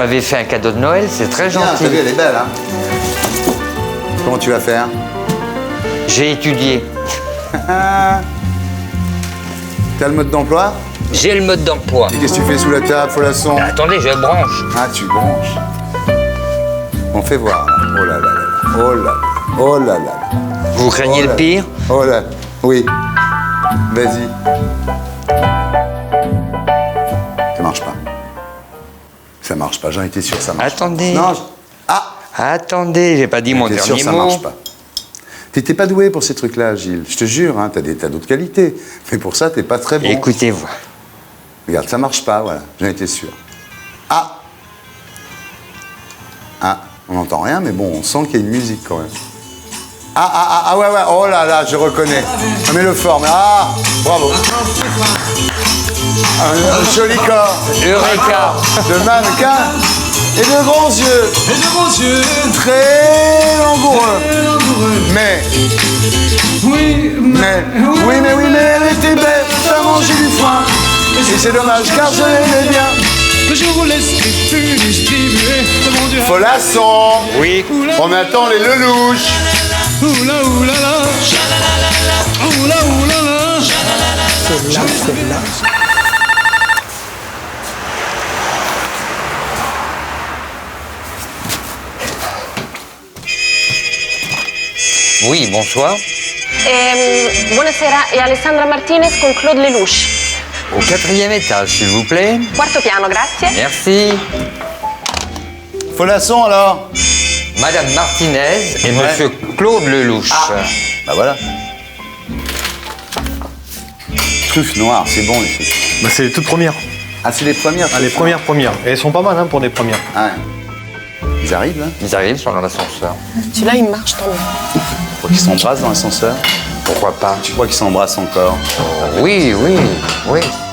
m'avez fait un cadeau de Noël, c'est très Bien, gentil. t'as vu, elle est belle, hein. Comment tu vas faire? J'ai étudié. T'as le mode d'emploi? J'ai le mode d'emploi. Et qu'est-ce que tu fais sous la table, Folasson? Attendez, je branche. Ah, tu branches. On fait voir. Oh là là là là. Oh là là. Oh là là. Vous craignez Oh là le pire? Oh là. Oui. Vas-y. Ça marche pas. Ça marche pas, j'en étais sûr que ça marche. Attendez. Non. Ah! Attendez, j'ai pas dit mon T'es sûr dernier que ça mot. marche pas. T'étais pas doué pour ces trucs-là, Gilles. Je te jure, hein, t'as d'autres qualités. Mais pour ça, t'es pas très bon. Écoutez-vous. Regarde, ça marche pas, voilà. J'en étais sûr. Ah! Ah, on n'entend rien, mais bon, on sent qu'il y a une musique quand même. Ah, ouais, oh là là, je reconnais. Ah, mais le forme, ah, bravo. Un joli corps. Eureka! De mannequin et de grands yeux. Et de grands yeux, Très langoureux. Mais, oui, oui, mais elle était belle. T'as mangé du foin. Et c'est dommage, car je l'aimais bien. je vous laisse distribuer de mon Dieu. Folasson. Oui. On attend les lelouches. Oula, oula, la. Oula, oula, la. Celle-là. Oui, bonsoir. Buonasera, è Alessandra Martinez con Claude Lelouch. Au 4e étage, s'il vous plaît. Quarto piano, grazie. Merci. Folasson alors. Madame Martinez et Monsieur Claude Lelouch. Bah voilà. Truffes noires, c'est bon les truffes. Bah, c'est les toutes premières. Ah, c'est les premières. Ah, les premières. Et elles sont pas mal hein, pour des premières. Ah, ouais. Ils arrivent là. Ils arrivent sur l'ascenseur. Celui-là, il marche, tant mieux. Tu crois qu'ils s'embrassent dans l'ascenseur? Pourquoi pas? Tu crois qu'ils s'embrassent encore? Oui.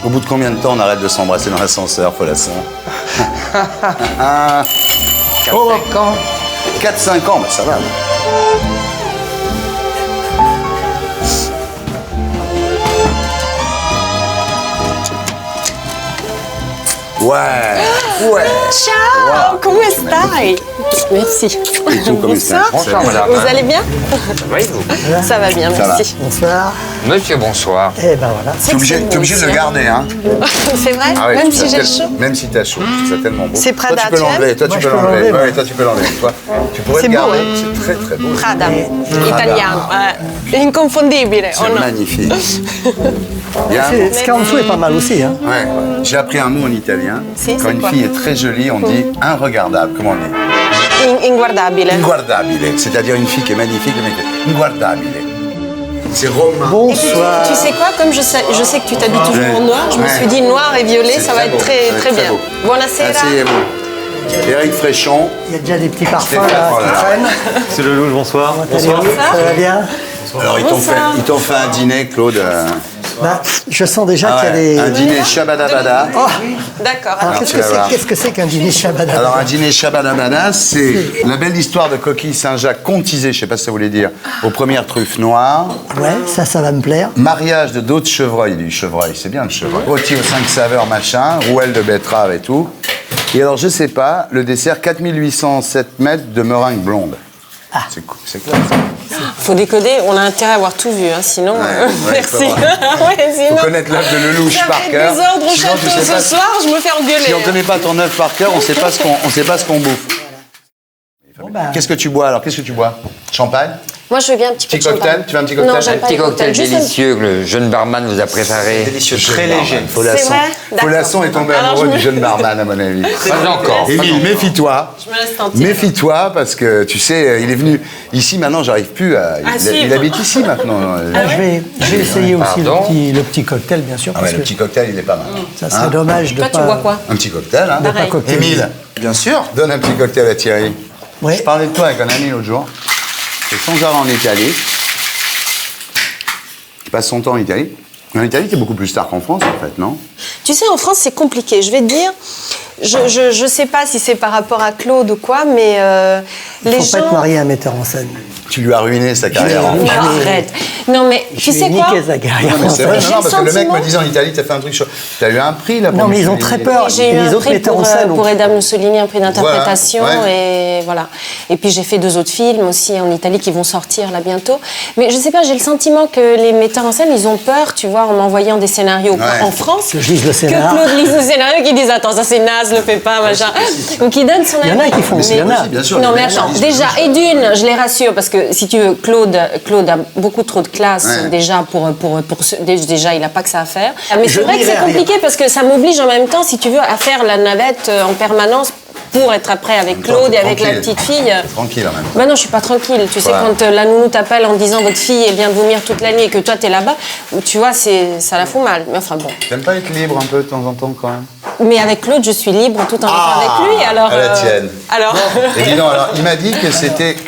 Au bout de combien de temps on arrête de s'embrasser dans l'ascenseur, Folasson? 4-5 ans. 4-5 ans, bah ça va. Ouais. Ciao, come stai? Merci. Et tout, comme ça. Bonsoir, madame. Vous allez bien? Oui, vous. Ça va bien, Ça merci. Bonsoir. Monsieur, bonsoir. Eh ben voilà. T'es obligé de le garder, hein. C'est vrai? Ah ouais, Même tu si trouves j'ai ça chaud? Même si t'as chaud, je trouve ça tellement beau. C'est Prada, Toi, tu peux tu l'enlever. Toi, Moi, tu je peux peux l'enlever. l'enlever, Ouais, toi, tu peux l'enlever. Toi, tu pourrais C'est le beau, garder. hein. C'est très, très beau. Prada, italiano. Inconfondibile, C'est oh no? magnifique. Bien. Ce qu'il y a en dessous est pas mal aussi. Hein. Ouais. J'ai appris un mot en italien. Si, Quand c'est une quoi? fille est très jolie, on dit inregardable. Comment on dit? Inguardabile. Inguardabile. C'est-à-dire une fille qui est magnifique, le mec est inguardabile. C'est romain. Bonsoir. Tu sais quoi, comme je sais que tu t'habilles toujours en noir, je me suis dit noir et violet, C'est ça va très être beau, très, ça va très être très bien. beau. Buonasera. Asseyez-vous. Éric Fréchon. Il y a déjà des petits parfums Stéphane, là, oh là qui là. traînent. C'est le loup, bonsoir. Bonsoir. Ça va bien? Alors, ils t'ont fait un dîner, Claude. Bah, je sens déjà qu'il y a des... Un dîner shabadabada. Oh, D'accord. alors Alors, qu'est-ce tu que vas c'est voir. qu'est-ce que c'est qu'un dîner Shabbat? Alors, un dîner shabadabada, c'est la belle histoire de coquille Saint-Jacques contisée, je sais pas ce que ça voulait dire, aux premières truffes noires. Ouais, ça va me plaire. Mariage de d'autres chevreuils, du chevreuil, c'est bien le chevreuil. Rôti aux 5 saveurs, machin, rouelle de betterave et tout. Et alors, je sais pas, le dessert, 4807 mètres de meringue blonde. Ah. C'est cool, c'est clair, ça. Faut décoder, on a intérêt à avoir tout vu, hein, sinon. Ouais, merci. faut avoir- Ouais, sinon. Faut connaître l'œuf de Lelouch Ça par fait cœur. des ordres au Sinon, tu château sais pas ce soir, je me fais engueuler. Si on connaît pas ton œuf par cœur, on sait pas ce qu'on bouffe. Bon, bah, Qu'est-ce que tu bois alors? Qu'est-ce que tu bois? Champagne? Moi, je veux bien un petit peu Petit de cocktail? champagne. Tu veux un petit cocktail? Non, j'aime Un pas petit les cocktail cocktails. Juste un- délicieux que le jeune barman vous a préparé. Délicieux, très léger. Folasson. C'est vrai? D'accord. Folasson est tombé Alors, amoureux je me- du jeune barman, à mon avis. Pas encore. Émile, méfie-toi. Je me laisse tenter. Méfie-toi parce que tu sais, il est venu ici maintenant, j'arrive plus à. Il habite ici maintenant. je vais essayer aussi Pardon le petit cocktail, bien sûr, Ah parce ouais, le que petit cocktail, il est pas mal. ça serait dommage de Toi, pas... tu bois quoi? Un petit cocktail, hein? Pareil. cocktail. Émile, bien sûr, donne un petit cocktail à Thierry. Ouais. Je parlais de toi avec un ami l'autre jour. C'est sans arrêt en Italie. Il passe son temps en Italie. En Italie, qui est beaucoup plus star qu'en France, en fait, non? Tu sais, en France, c'est compliqué. Je vais te dire, je sais pas si c'est par rapport à Claude ou quoi, mais Il les ne faut pas gens... être marié à un metteur en scène. Tu lui as ruiné sa carrière. Je- Mais arrête. Non, mais tu sais quoi? niqué sa carrière. Non, mais c'est vrai, J'ai non, le parce que le mec sentiment- me disait en Italie, t'as fait un truc chaud. T'as eu un prix là pour Non, mais ils ont Mussolini. très peur. J'ai eu Les un autres prix metteurs pour, en scène. pour Edda Mussolini, un prix d'interprétation, Voilà, ouais. et voilà. Et puis j'ai fait 2 autres films aussi en Italie qui vont sortir là bientôt. Mais je sais pas, j'ai le sentiment que les metteurs en scène, ils ont peur, tu vois, en m'envoyant des scénarios Ouais. en France. Que je lise le Que scénar. Claude lise le scénario, qui disent attends, ça c'est naze, le fais pas, machin. Ou qui donne son avis. Il y en a qui font, Mais- il y en a. Bien sûr, non, mais les gens attends, disent, déjà, bien et d'une, je les rassure, parce que si tu veux, Claude a beaucoup trop de classe, Ouais. déjà, déjà, il n'a pas que ça à faire. Mais Je c'est vrai que n'irai c'est rien. compliqué, parce que ça m'oblige en même temps, si tu veux, à faire la navette en permanence pour être après avec Claude et avec la Tranquille. petite fille. Tranquille en même temps. Bah non, je suis pas tranquille. Tu sais, Ouais. quand la nounou t'appelle en disant votre fille elle vient de vomir toute la nuit et que toi t'es là-bas, tu vois, ça la fout mal. Mais enfin bon. T'aimes pas être libre un peu de temps en temps quand même? Mais avec Claude, je suis libre tout en étant Ah, avec lui. Alors. à la tienne. Alors. Et dis donc, alors, il m'a dit que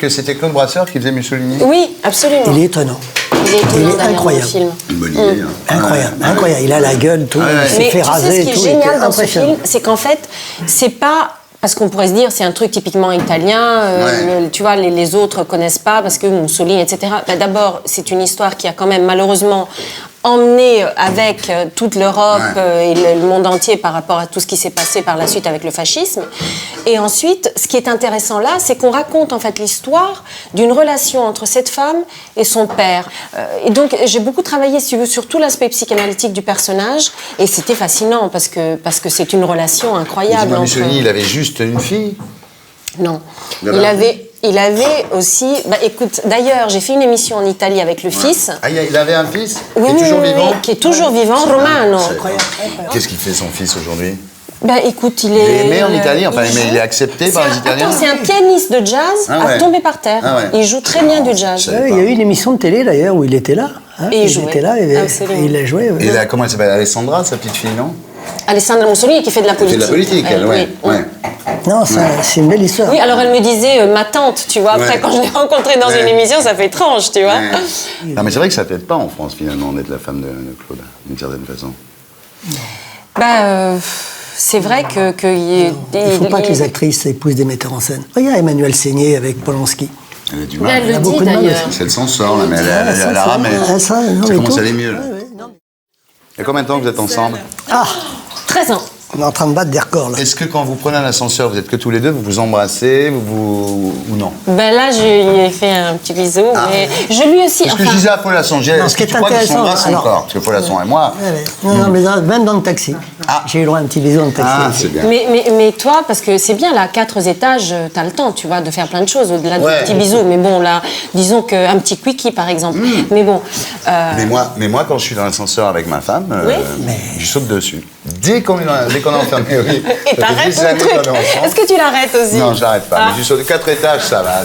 c'était Claude Brasseur qui faisait Mussolini. Oui, absolument. Il est étonnant. Il est étonnant il est derrière incroyable. le film. Une bonne idée. hein. Incroyable, incroyable. Il a la gueule, tout. Ouais, ouais. Il s'est Mais fait tu sais raser ce et qui est tout. génial était dans ce impressionnant. film, c'est qu'en fait, c'est pas parce qu'on pourrait se dire c'est un truc typiquement italien, Ouais. tu vois, les autres connaissent pas parce que Mussolini, etc. Ben, d'abord, c'est une histoire qui a quand même malheureusement emmené avec toute l'Europe Ouais. et le monde entier par rapport à tout ce qui s'est passé par la suite avec le fascisme. Et ensuite, ce qui est intéressant là, c'est qu'on raconte en fait l'histoire d'une relation entre cette femme et son père. Et donc, j'ai beaucoup travaillé si tu veux, sur tout l'aspect psychanalytique du personnage, et c'était fascinant parce que c'est une relation Mais incroyable. dis-moi, entre- Mussolini, il avait juste une fille. Non. Il Il avait aussi... Bah, écoute, d'ailleurs, j'ai fait une émission en Italie avec le fils. Ah, il avait un fils Oui, qui est oui, toujours oui, vivant. oui, qui est toujours vivant, Romano. Qu'est-ce qu'il fait son fils aujourd'hui? Bah, écoute, Il est aimé en Italie, enfin, mais il est accepté par les Italiens. Attends, c'est un pianiste de jazz Ah ouais. à tomber par terre. Ah ouais. Il joue très bien du jazz. savais Ouais, il y a eu une émission de télé d'ailleurs où il était là. hein. Et il jouait. était là et Absolument. il a joué. ouais. Et là, comment elle s'appelle? Alessandra, sa petite fille, non? Alessandra Mussolini qui fait de la Elle fait politique. de la politique, elle, ouais. oui. ouais. Non, c'est une belle histoire. Oui, alors elle me disait ma tante, tu vois. Après, Ouais. quand je l'ai rencontrée dans Ouais. une émission, ça fait étrange, tu vois. Ouais. Non, mais c'est vrai que ça t'aide pas en France, finalement, d'être la femme de Claude, d'une certaine façon. C'est vrai que Il ne faut pas que les actrices épousent des metteurs en scène. Regarde Emmanuel Seigné avec Polanski. Elle a du Elle mal. le a dit beaucoup de mal d'ailleurs. C'est le s'en sort, là, mais elle a ramé. Ça Ça commence tout. à aller mieux, là. Il y a combien de temps que vous êtes ensemble? Ah, 13 ans. on est en train de battre des records là. Est-ce que quand vous prenez un ascenseur, vous êtes que tous les deux, vous vous embrassez, ou non? Ben là, je lui ai fait un petit bisou, mais je lui aussi. Parce que je disais à Paulasson, Non, est-ce ce que qui tu est crois qu'ils intéressant, s'embrassent alors- encore? Parce que Paulasson et moi... Ouais, ouais. Non, mais même dans le taxi. Ah. J'ai eu le droit à un petit bisou dans le taxi. Ah, aussi. c'est bien. Mais toi, parce que c'est bien, là, 4 étages, t'as le temps, tu vois, de faire plein de choses au-delà du Ouais. petit bisou. Mais bon, là, disons qu'un petit quickie, par exemple. Mais bon, Mais moi, quand je suis dans l'ascenseur avec ma femme, Oui. je saute dessus. Dès qu'on a enfermé, oui. et Ça fait t'arrêtes des ton années truc. qu'on est ensemble. Est-ce que tu l'arrêtes aussi? Non, j'arrête pas. Ah. Mais je saute 4 étages, ça va.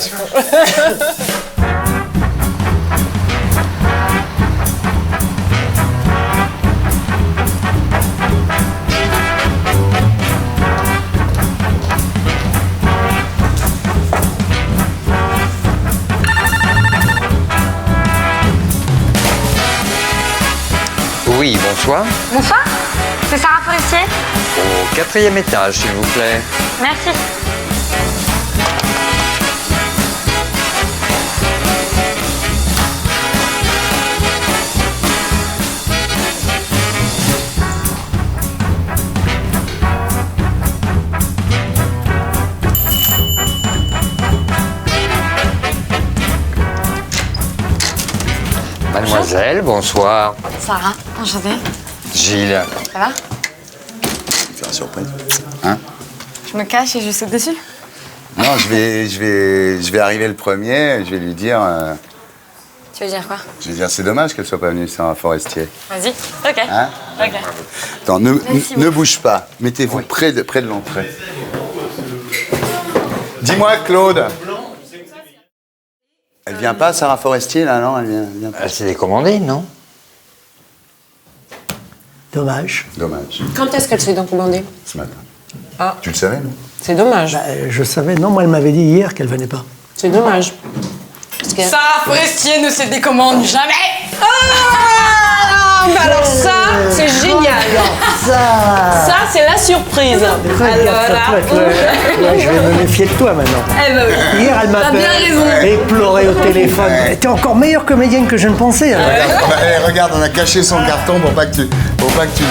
Oui, bonsoir. Bonsoir, c'est Sarah Forestier. Au 4e étage, s'il vous plaît. Merci. Mademoiselle, bonsoir. Sarah, enchantée. Gilles. Ça va? Faire surprise. Hein? Je me cache et je saute dessus. Non, je vais arriver le premier, je vais lui dire... Tu veux dire quoi? je vais dire, c'est dommage qu'elle soit pas venue, Sarah Forestier. Vas-y. Ok. Hein? Ok. Attends, Merci ne beaucoup. bouge pas. Mettez-vous près de l'entrée. Dis-moi, Claude. Elle vient pas, Sarah Forestier, là, non? Elle vient pas. Elle s'est décommandée, non? Dommage. Dommage. Quand est-ce qu'elle s'est donc commandée? Ce matin. Ah. Tu le savais, non? C'est dommage. Bah, je savais, non, moi elle m'avait dit hier qu'elle venait pas. C'est dommage. Parce que... Sarah Forestier ne se décommande jamais. Ah, bah alors ça, c'est génial. Ça, c'est la surprise. Regarde ça, toi, là, je vais me méfier de toi maintenant. Eh ben oui. Hier, elle T'as bien raison. m'appelle et pleurait au téléphone. T'es encore meilleure comédienne que je ne pensais. alors. Regarde, on a caché son carton pour pas que tu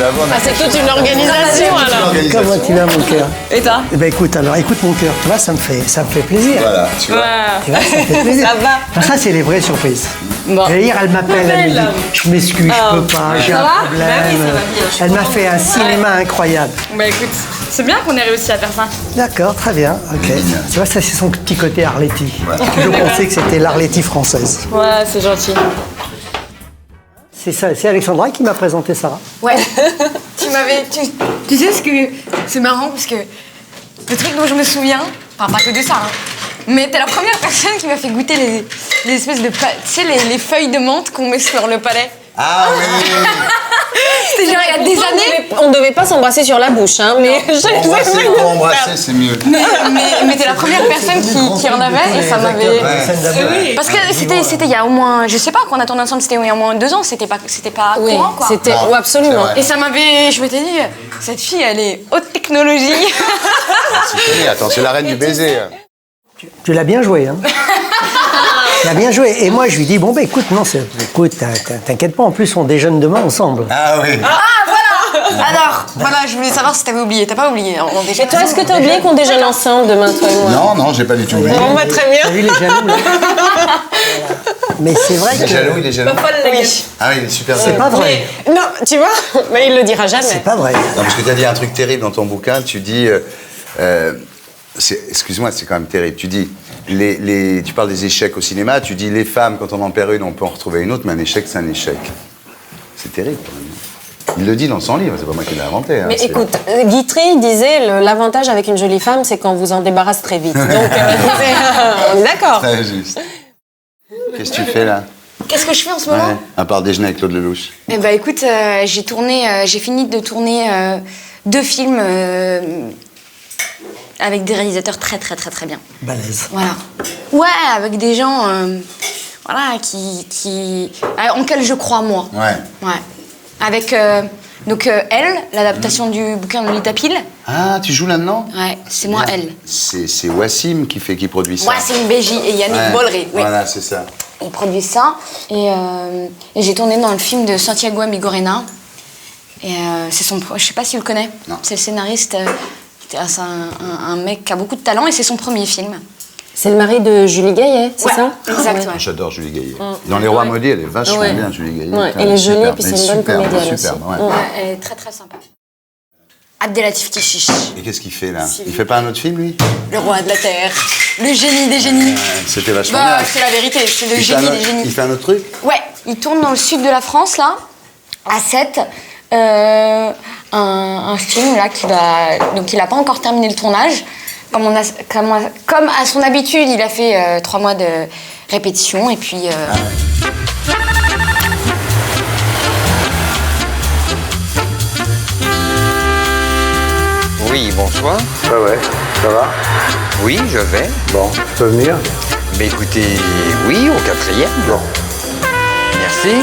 la vois. Ah, c'est toute une organisation alors. Comment tu vas, mon cœur? Et toi? Eh ben écoute, alors écoute mon cœur. Tu vois, ça me fait plaisir. Voilà, tu vois. Tu vois, ça me fait plaisir. Ça va. Alors ça, c'est les vraies surprises. Bon. Et hier, elle m'appelle, elle me dit, je m'excuse, je peux pas, j'ai Ça un va? problème. Bah oui, ça va bien, je Elle m'a fait un cinéma incroyable. Bah écoute, c'est bien qu'on ait réussi à faire ça. D'accord, très bien, ok. Tu vois, ça, c'est son petit côté Arletty. Je pensais que c'était l'Arletty française. Ouais, c'est gentil. C'est ça, c'est Alexandra qui m'a présenté Sarah. Ouais. Tu sais ce que. C'est marrant parce que le truc dont je me souviens, enfin pas que de ça, hein, mais t'es la première personne qui m'a fait goûter les espèces de. Tu sais, les feuilles de menthe qu'on met sur le palais. Ah oui. C'était genre il y a des années. On devait pas s'embrasser sur la bouche, hein, mais Pour embrasser, c'est mieux. Mais t'es la première personne qui en avait et ça m'avait. Parce que c'était il y a au moins, je sais pas, quand on a tourné ensemble, c'était il y a au moins 2 ans, c'était pas Oui, courant quoi. c'était Non, oui, absolument. c'est vrai. Et ça m'avait, je m'étais dit, cette fille elle est haute technologie. Attends, c'est la reine du baiser. Tu l'as bien joué, hein. Tu l'as bien joué. Et moi, je lui dis, bon, bah écoute, non, écoute, t'inquiète pas, en plus, on déjeune demain ensemble. Ah oui. Alors, voilà, je voulais savoir si t'avais oublié. T'as pas oublié. On Et toi, est-ce que t'as oublié qu'on déjeune ensemble demain, toi et moi? Non, j'ai pas du tout oublié. Bon, bah, très bien. T'as vu les jaloux, là? Mais c'est vrai Il est que... jaloux, il est jaloux. Oui. Ah oui, il est super C'est jaloux. pas vrai. Non, tu vois, mais il le dira jamais. C'est pas vrai. Non, parce que tu as dit un truc terrible dans ton bouquin. Tu dis, excuse-moi, c'est quand même terrible. Tu dis, tu parles des échecs au cinéma. Tu dis, les femmes, quand on en perd une, on peut en retrouver une autre, mais un échec, c'est un échec. C'est terrible. Quand même. Il le dit dans son livre. C'est pas moi qui l'ai inventé. Hein, Mais c'est- écoute, Guitry disait l'avantage avec une jolie femme, c'est qu'on vous en débarrasse très vite. Donc, on est d'accord. Très juste. Qu'est-ce que tu fais là? Qu'est-ce que je fais en ce moment? Ouais, à part déjeuner avec Claude Lelouch. Eh ben écoute, j'ai fini de tourner 2 films avec des réalisateurs très bien. Balèze. Voilà. Ouais, avec des gens, voilà, en quels je crois moi. Ouais. Ouais. Avec Elle, l'adaptation du bouquin de Lolita Pile. Ah, tu joues là-dedans? Ouais, c'est moi Elle. C'est Wassim qui produit ça. Moi, c'est une Béji et Yannick Ouais, Bolloré. Oui. Voilà, c'est ça. Il produit ça. Et j'ai tourné dans le film de Santiago Amigorena. Et c'est je sais pas si tu le connais. Non. C'est le scénariste. C'est un mec qui a beaucoup de talent et c'est son premier film. C'est le mari de Julie Gaillet, c'est Ouais, ça? exact, Ouais. ouais. J'adore Julie Gaillet. Dans Les Rois maudits, elle est vachement Ouais. bien, Julie Gaillet. Ouais, Putain, elle est jolie, superbe. puis c'est Elle est une bonne superbe, comédienne superbe, aussi. ouais. Ouais, elle est très sympa. Abdelatif Kechiche, Et qu'est-ce qu'il fait là? Il fait pas un autre film, lui? le roi de la terre, le génie des génies. C'était vachement Bah, bien. c'est la vérité, c'est le Il fait génie un des autre- génies. Il fait un autre truc? Ouais, il tourne dans le sud de la France, là, à 7. Un film, là, donc il n'a pas encore terminé le tournage. Comme à son habitude, il a fait 3 mois de répétition, et puis... Oui, bonsoir. Ouais, ça va? Oui, je vais. Bon, je peux venir? Mais écoutez, oui, au 4e. Bon. Merci.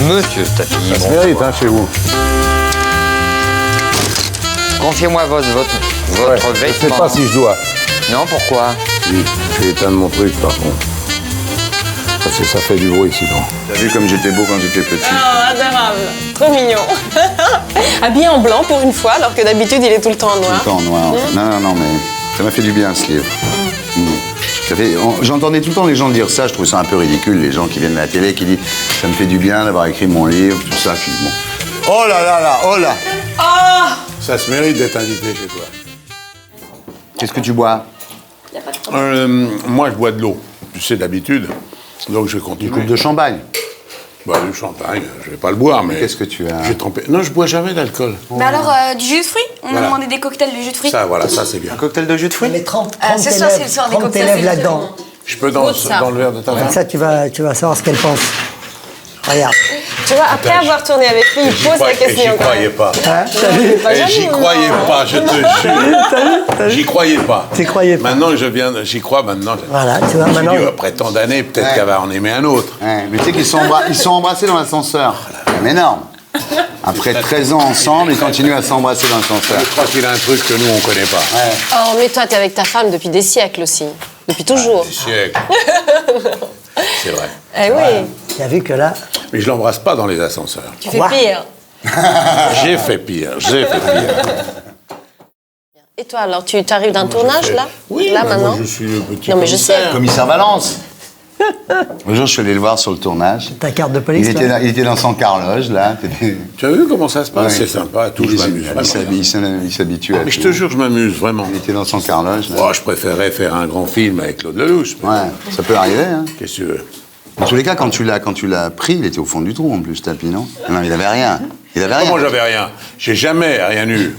Monsieur Staffy, Ça se bonsoir. mérite, hein, chez vous. Confiez-moi votre Ouais, je sais vêtement. pas si je dois. Non, pourquoi? Oui, je vais éteindre mon truc, par contre. Parce que ça fait du bruit, sinon. T'as vu comme j'étais beau quand j'étais petit? Oh, adorable. Trop mignon. Habillé en blanc pour une fois, alors que d'habitude, il est tout le temps en Tout noir. le temps en noir. Non, mais ça m'a fait du bien, ce livre. J'entendais tout le temps les gens dire ça, je trouve ça un peu ridicule, les gens qui viennent à la télé, qui disent « ça me fait du bien d'avoir écrit mon livre », tout ça, puis bon. Oh là là là, oh là! Ça se mérite d'être invité chez toi. Qu'est-ce que tu bois? Moi, je bois de l'eau. Tu sais, d'habitude. Donc, je vais continuer. Une coupe de champagne. Bah, du champagne, je vais pas le boire, mais... Qu'est-ce que tu as? J'ai trempé... Non, je bois jamais d'alcool. Bah alors, du jus de fruits? On Voilà. m'a demandé des cocktails de jus de fruits. Ça, voilà, ça, c'est bien. Cocktail de jus de fruits? Mais 30 ce soir, c'est le soir des tes cocktails, lèvres c'est là-dedans. Je peux dans le verre de ta Comme femme? ça, tu vas savoir ce qu'elle pense. Regarde. Tu vois, après avoir tourné avec lui, il pose la question. J'y croyais pas. Hein, t'as vu? Et j'y croyais pas, je te jure. J'y croyais pas. T'y croyais pas. Maintenant, j'y crois maintenant. Voilà, tu vois, Je me suis maintenant. dit, après tant d'années, peut-être Ouais. qu'elle va en aimer un autre. Ouais, mais tu sais qu'ils ils sont embrassés dans l'ascenseur. C'est quand même énorme. Après 13 ans ensemble, ils continuent à s'embrasser dans l'ascenseur. Je crois qu'il a un truc que nous, on connaît pas. Ouais. Oh, mais toi, t'es avec ta femme depuis des siècles aussi. Depuis toujours. Des siècles. C'est vrai. Eh oui, Tu as vu que là, Mais je l'embrasse pas dans les ascenseurs. tu fais Quoi pire. J'ai fait pire, j'ai fait pire. Et toi, alors, tu arrives d'un tournage, là Oui, là, bah, maintenant moi, je suis le petit Non, mais je sais. commissaire. Commissaire Valence. Un jour, je suis allé le voir sur le tournage. ta carte de police, là. Il était dans son carloge, là. Tu as vu comment ça se passe? Ouais. C'est sympa, tout, je m'amuse vraiment. Il s'habitue à Mais je tout. te jure, je m'amuse vraiment. Il était dans son carloge, là. Oh, je préférerais faire un grand film avec Claude Lelouch. mais Ouais, ça peut arriver, hein. Qu'est-ce que tu veux? En tous les cas, quand tu l'as pris, il était au fond du trou, en plus, Tapi, non? Non, il avait rien. Il avait rien. Comment j'avais rien? J'ai jamais rien eu.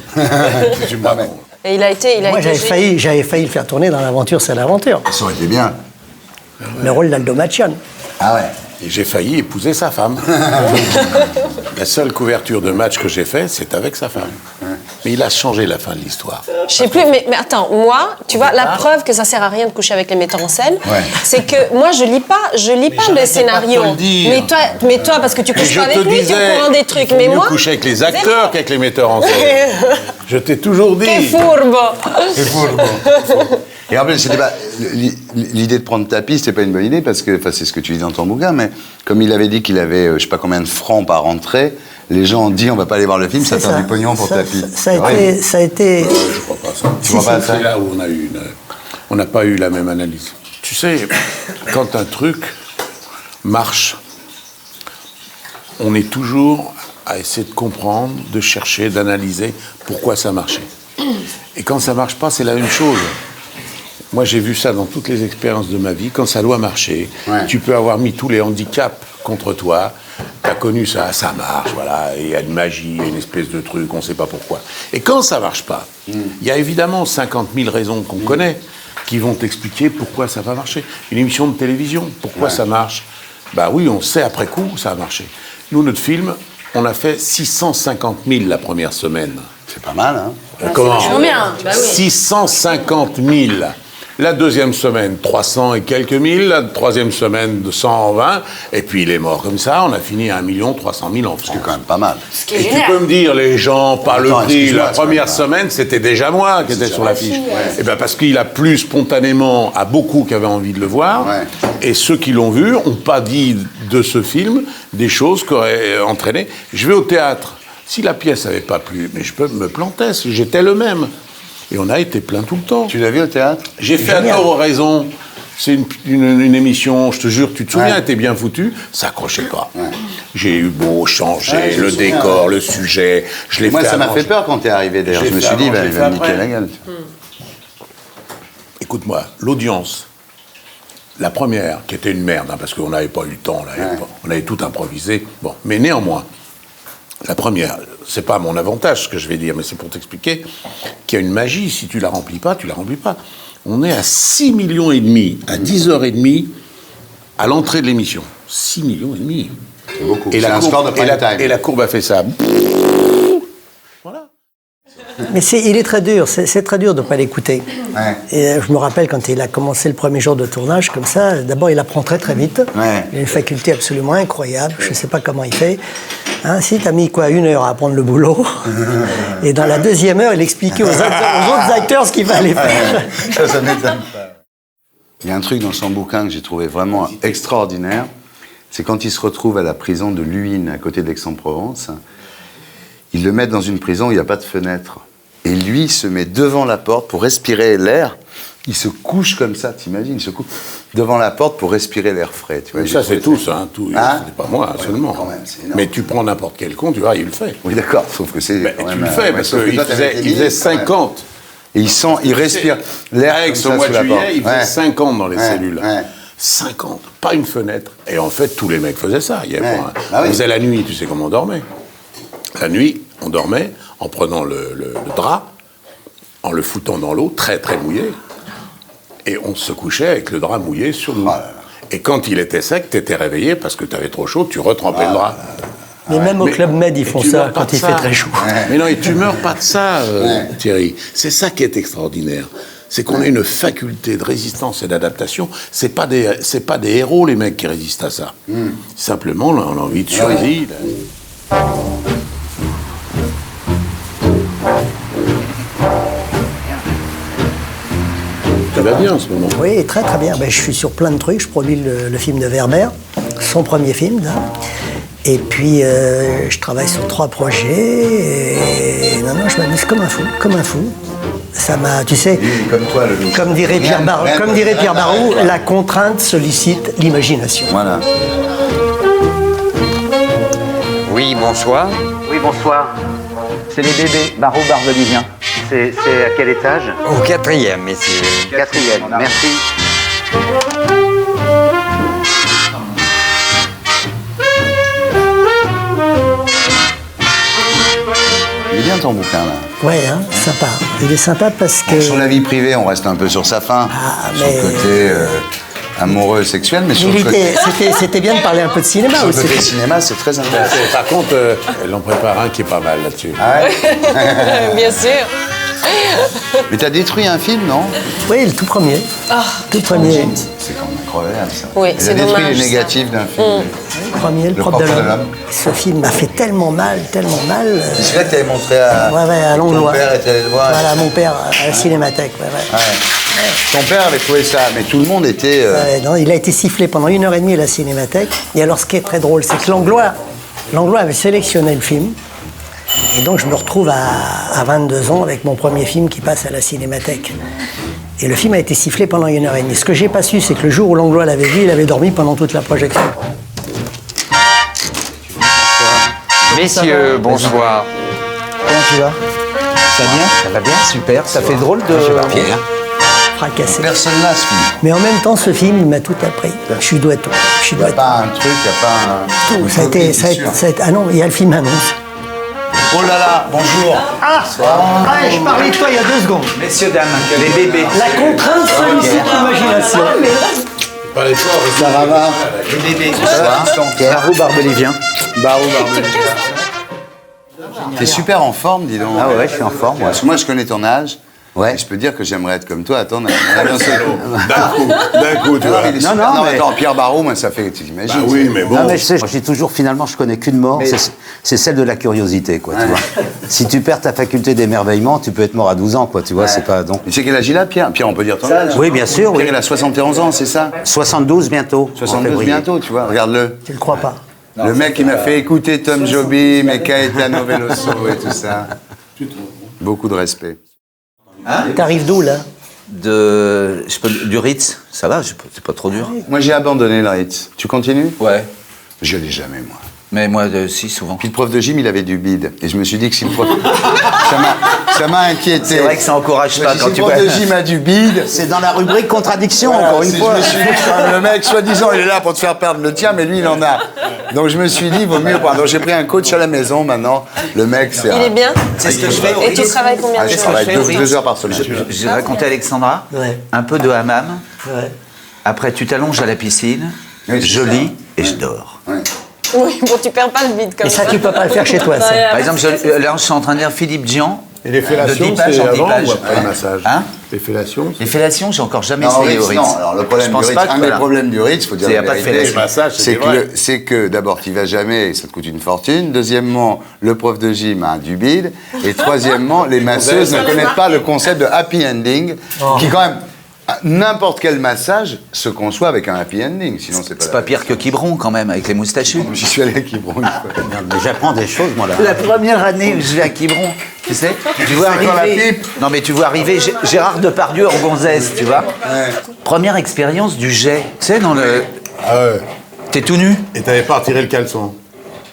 Tu me racontes. Et il a été Moi, génial. j'avais failli le faire tourner dans l'aventure, c'est l'aventure. Ça aurait été bien. Le rôle d'Aldo Machian. Ah ouais. Et j'ai failli épouser sa femme. La seule couverture de match que j'ai fait, c'est avec sa femme. Mais il a changé la fin de l'histoire. Je sais plus, mais attends, moi, tu vois, la preuve que ça sert à rien de coucher avec les metteurs en scène, Ouais. c'est que moi, je lis pas le j'arrêtais pas scénario. de te le dire. Mais toi, parce que tu Et couches je pas te avec lui, tu es disais, au courant des trucs. il faut Mais mieux moi, coucher avec les acteurs qu'avec les metteurs en scène. Je t'ai toujours dit. que fourbe. Et en plus, c'était pas l'idée de prendre Tapi, c'était pas une bonne idée parce que, enfin, c'est ce que tu dis dans ton bouquin, mais comme il avait dit qu'il avait, je sais pas combien de francs par entrée, les gens ont dit on va pas aller voir le film, ça C'est fait ça. du pognon pour Ça- Tapi. ça a été. Je crois pas ça. Tu vois pas ça? C'est là où on n'a pas eu la même analyse. Tu sais, quand un truc marche, on est toujours à essayer de comprendre, de chercher, d'analyser pourquoi ça marchait. Et quand ça marche pas, c'est la même chose. Moi, j'ai vu ça dans toutes les expériences de ma vie. Quand ça doit marcher, Ouais. tu peux avoir mis tous les handicaps contre toi. Tu as connu ça, ça marche, voilà. Et il y a une magie, il y a une espèce de truc, on ne sait pas pourquoi. Et quand ça marche pas, il y a évidemment 50 000 raisons qu'on connaît qui vont t'expliquer pourquoi ça va marcher. Une émission de télévision, pourquoi ça marche? Bah oui, on sait après coup, ça a marché. Nous, notre film, on a fait 650 000 la première semaine. C'est pas mal, hein. Comment? bien. Bah oui. 650 000. La deuxième semaine, 300 et quelques mille. La troisième semaine, 120. Et puis il est mort comme ça. On a fini à 1 300 000 en France. C'est quand même pas mal. qui est Et tu génial. peux me dire, les gens, pas le Attends, prix, excuse-moi, la c'est première pas- semaine, c'était déjà moi qui étais sur l'affiche. Et bien parce qu'il a plu spontanément à beaucoup qui avaient envie de le voir. Ouais. Et ceux qui l'ont vu n'ont pas dit de ce film des choses qui auraient entraîné. Je vais au théâtre. Si la pièce n'avait pas plu, mais je peux me planter, j'étais le même. Et on a été plein tout le temps. Tu l'as vu au théâtre? J'ai fait à tort aux raisons. C'est une émission, je te jure, tu te souviens, Ouais. elle était bien foutue, ça accrochait pas. J'ai eu beau changer Ouais, je me le souviens. décor, le sujet, je l'ai Moi, fait ça m'a avant. fait peur quand t'es arrivé, d'ailleurs. Je Je l'ai me fait suis dit, avant, je il l'ai va fait me niquer après. la gueule. Écoute-moi, l'audience, la première, qui était une merde, hein, parce qu'on n'avait pas eu le temps, là, on avait tout improvisé, bon, mais néanmoins, la première, c'est pas mon avantage ce que je vais dire, mais c'est pour t'expliquer qu'il y a une magie, si tu la remplis pas, tu la remplis pas. On est à 6,5 millions, à 10h30, à l'entrée de l'émission. 6,5 millions. C'est beaucoup. Et C'est un score de prime time. et la courbe a fait ça. Voilà. Mais il est très dur, c'est très dur de ne pas l'écouter. Ouais. Et je me rappelle quand il a commencé le premier jour de tournage, comme ça, d'abord il apprend très très vite. Ouais. Il a une faculté absolument incroyable, je ne sais pas comment il fait. Hein, si, t'as mis quoi, 1 heure à apprendre le boulot. Et dans la deuxième heure, il expliquait aux autres acteurs ce qu'il fallait faire. Ça m'étonne pas. Il y a un truc dans son bouquin que j'ai trouvé vraiment extraordinaire. C'est quand il se retrouve à la prison de Luynes, à côté d'Aix-en-Provence. Ils le mettent dans une prison où il n'y a pas de fenêtre. Et lui, il se met devant la porte pour respirer l'air. Il se couche comme ça, t'imagines, il se couche devant la porte pour respirer l'air frais. Tu vois, Mais j'ai ça, trouvé c'est tout, ça. Hein, tout. Hein? C'est pas moi, Ouais, seulement. quand même, c'est énorme. Mais tu prends n'importe quel con, tu vois, il le fait. Oui, d'accord, sauf que c'est. Mais quand tu même, le fais, ouais, parce sauf que qu'il toi, t'avais faisait, été il faisait ministre, quand même. 50. Et il respire l'air Avec comme ce ça mois sous de la porte. juillet, il faisait Ouais. 50 dans les Ouais, cellules. ouais. 50, pas une fenêtre. Et en fait, tous les mecs faisaient ça. Il y avait Ouais. pas un- Ah oui. On faisait la nuit, tu sais comment on dormait. La nuit, on dormait en prenant le drap, en le foutant dans l'eau, très très mouillé, et on se couchait avec le drap mouillé sur nous. Ah là là. Et quand il était sec, tu étais réveillé parce que tu avais trop chaud, tu retrempais le drap. Mais même au Club Med, ils font tu ça meurs pas quand de il ça. fait très chaud. Mais non, et tu meurs pas de ça, Thierry. C'est ça qui est extraordinaire. C'est qu'on a une faculté de résistance et d'adaptation. C'est pas des héros, les mecs, qui résistent à ça. Simplement, on a envie de survie. Ça va bien en ce moment. Oui, très très bien. Ben, je suis sur plein de trucs. Je produis le film de Werber, son premier film. Là. Et puis, je travaille sur 3 projets. Et non, je m'amuse comme un fou. Ça m'a, tu sais, Comme toi, le loup. comme dirait Pierre Barou, la contrainte sollicite l'imagination. Voilà. Oui, bonsoir. Oui, bonsoir. C'est les bébés, Barreau Barbelivien. C'est à quel étage? Au 4e, messieurs. 4e, merci. Il est bien ton bouquin, là. Ouais, hein, sympa. Il est sympa parce que... Sur la vie privée, on reste un peu sur sa fin. Sur mais- le côté amoureux, sexuel, mais sur Il le côté... c'était bien de parler un peu de cinéma Sur le aussi. côté cinéma, c'est très intéressant. Par contre, elle en prépare un qui est pas mal là-dessus. Ah ouais Bien sûr. Mais t'as détruit un film, non? Oui, le tout premier. Tout premier. C'est quand même incroyable, ça. Oui, Elle a c'est détruit dommage, les ça. négatifs d'un film. Le premier, le propre de l'homme. Ce film m'a fait tellement mal. C'est celui-là que t'avais montré à... À Langlois. Ton père était allé le voir. Voilà, mon père à la Cinémathèque. Ouais. Ton père avait trouvé ça, mais tout le monde était... Non, il a été sifflé pendant 1h30 à la Cinémathèque. Et alors, ce qui est très drôle, c'est que Langlois avait sélectionné le film. Et donc, je me retrouve à 22 ans avec mon premier film qui passe à la Cinémathèque. Et le film a été sifflé pendant 1h30. Ce que j'ai pas su, c'est que le jour où Langlois l'avait vu, il avait dormi pendant toute la projection. Messieurs, bonsoir. Comment tu vas? Ça va bien? Ça va bien? Super, ça fait drôle de... Pierre. Fracassé. Personne là, ce film. Mais en même temps, ce film, il m'a tout appris. Je suis doué de tout. Je suis Il n'y doué a de pas un truc, il n'y a pas un... tout. Ah non, il y a le film annonce. Oh là là, bonjour. Je parlais de toi il y a 2 secondes. Messieurs, dames, les bébés. La contrainte sollicite l'imagination. Pas les forts, Ça va? Les bébés. Bonsoir. Barreau Barbelivien. T'es super en forme, dis donc. Ah ouais, je suis en forme, ouais. Parce que moi, je connais ton âge. Ouais. Et je peux dire que j'aimerais être comme toi. Attends, on a d'un seul coup. d'un coup, tu vois. Il est Non, super. non, mais- Attends, Pierre Barrault, moi, ça fait... Tu imagines? Bah oui, mais bon. Non mais je sais, je dis toujours finalement je connais qu'une mort, c'est celle de la curiosité quoi, tu vois. Si tu perds ta faculté d'émerveillement, tu peux être mort à 12 ans quoi, tu vois, c'est pas donc. Tu sais quel âge il a, Pierre? Pierre, on peut dire ton âge? Oui, bien sûr, Pierre, oui. il a 71 ans, c'est ça? 72 bientôt. en 72 février. bientôt, tu vois. Regarde-le. Tu le crois pas? Le mec, il m'a fait écouter Tom Jobim et Caetano Veloso et tout ça. Beaucoup de respect. T'arrives d'où, là? Du Ritz, ça va, c'est pas trop dur. Moi, j'ai abandonné le Ritz. Tu continues? Ouais, Je l'ai jamais, moi. mais moi si souvent. Puis le prof de gym, il avait du bide. Et je me suis dit que si le prof... ça m'a inquiété. C'est vrai que ça encourage pas Si quand le tu prof vois. de gym a du bide... C'est dans la rubrique contradiction Voilà, encore une si fois. Je me suis dit, quand même, le mec, soi-disant, il est là pour te faire perdre le tien, mais lui, il en a. Donc je me suis dit, vaut mieux pas. Donc j'ai pris un coach à la maison maintenant. Le mec, c'est... Il est bien. C'est ce que je fais. Et tu travailles combien Ah, de je temps travaille je fais, 2 heures par semaine. J'ai raconté à Alexandra, Ouais. un peu de hammam. Ouais. Après, tu t'allonges à la piscine, Oui, c'est je ça. lis et je dors. Oui, bon, tu perds pas le vide comme Et ça, ça. tu peux pas le faire chez toi, ça. Par exemple, là, je suis en train de lire Philippe Dian. Et les de fellations, 10 pages c'est en 10 avant pages. ou après le massage? Hein? Les fellations, Les fellations, j'ai encore jamais Non, essayé au Ritz, Ritz. non. Alors le problème Je du pense Ritz, pas que un des voilà. problèmes du Ritz, faut dire C'est la y a pas de vérité, fellation. Massage, c'est vrai. que d'abord tu vas jamais et ça te coûte une fortune. Deuxièmement, le prof de gym a du bide. Et troisièmement, les masseuses ne connaissent pas le concept de happy ending, qui quand même n'importe quel massage se conçoit avec un happy ending. Sinon c'est pas. C'est pas pire que Quiberon quand même, avec les moustachus. J'y suis allé à Quiberon une fois. Mais j'apprends des choses moi là. La première année où je vais à Quiberon, tu sais, tu vois C'est quand la arriver. pipe. Non mais tu vois arriver Gérard Depardieu en gonzesse, tu vois. Première expérience du jet. Tu sais, dans le. Ah ouais. T'es tout nu. Et t'avais pas retiré le caleçon?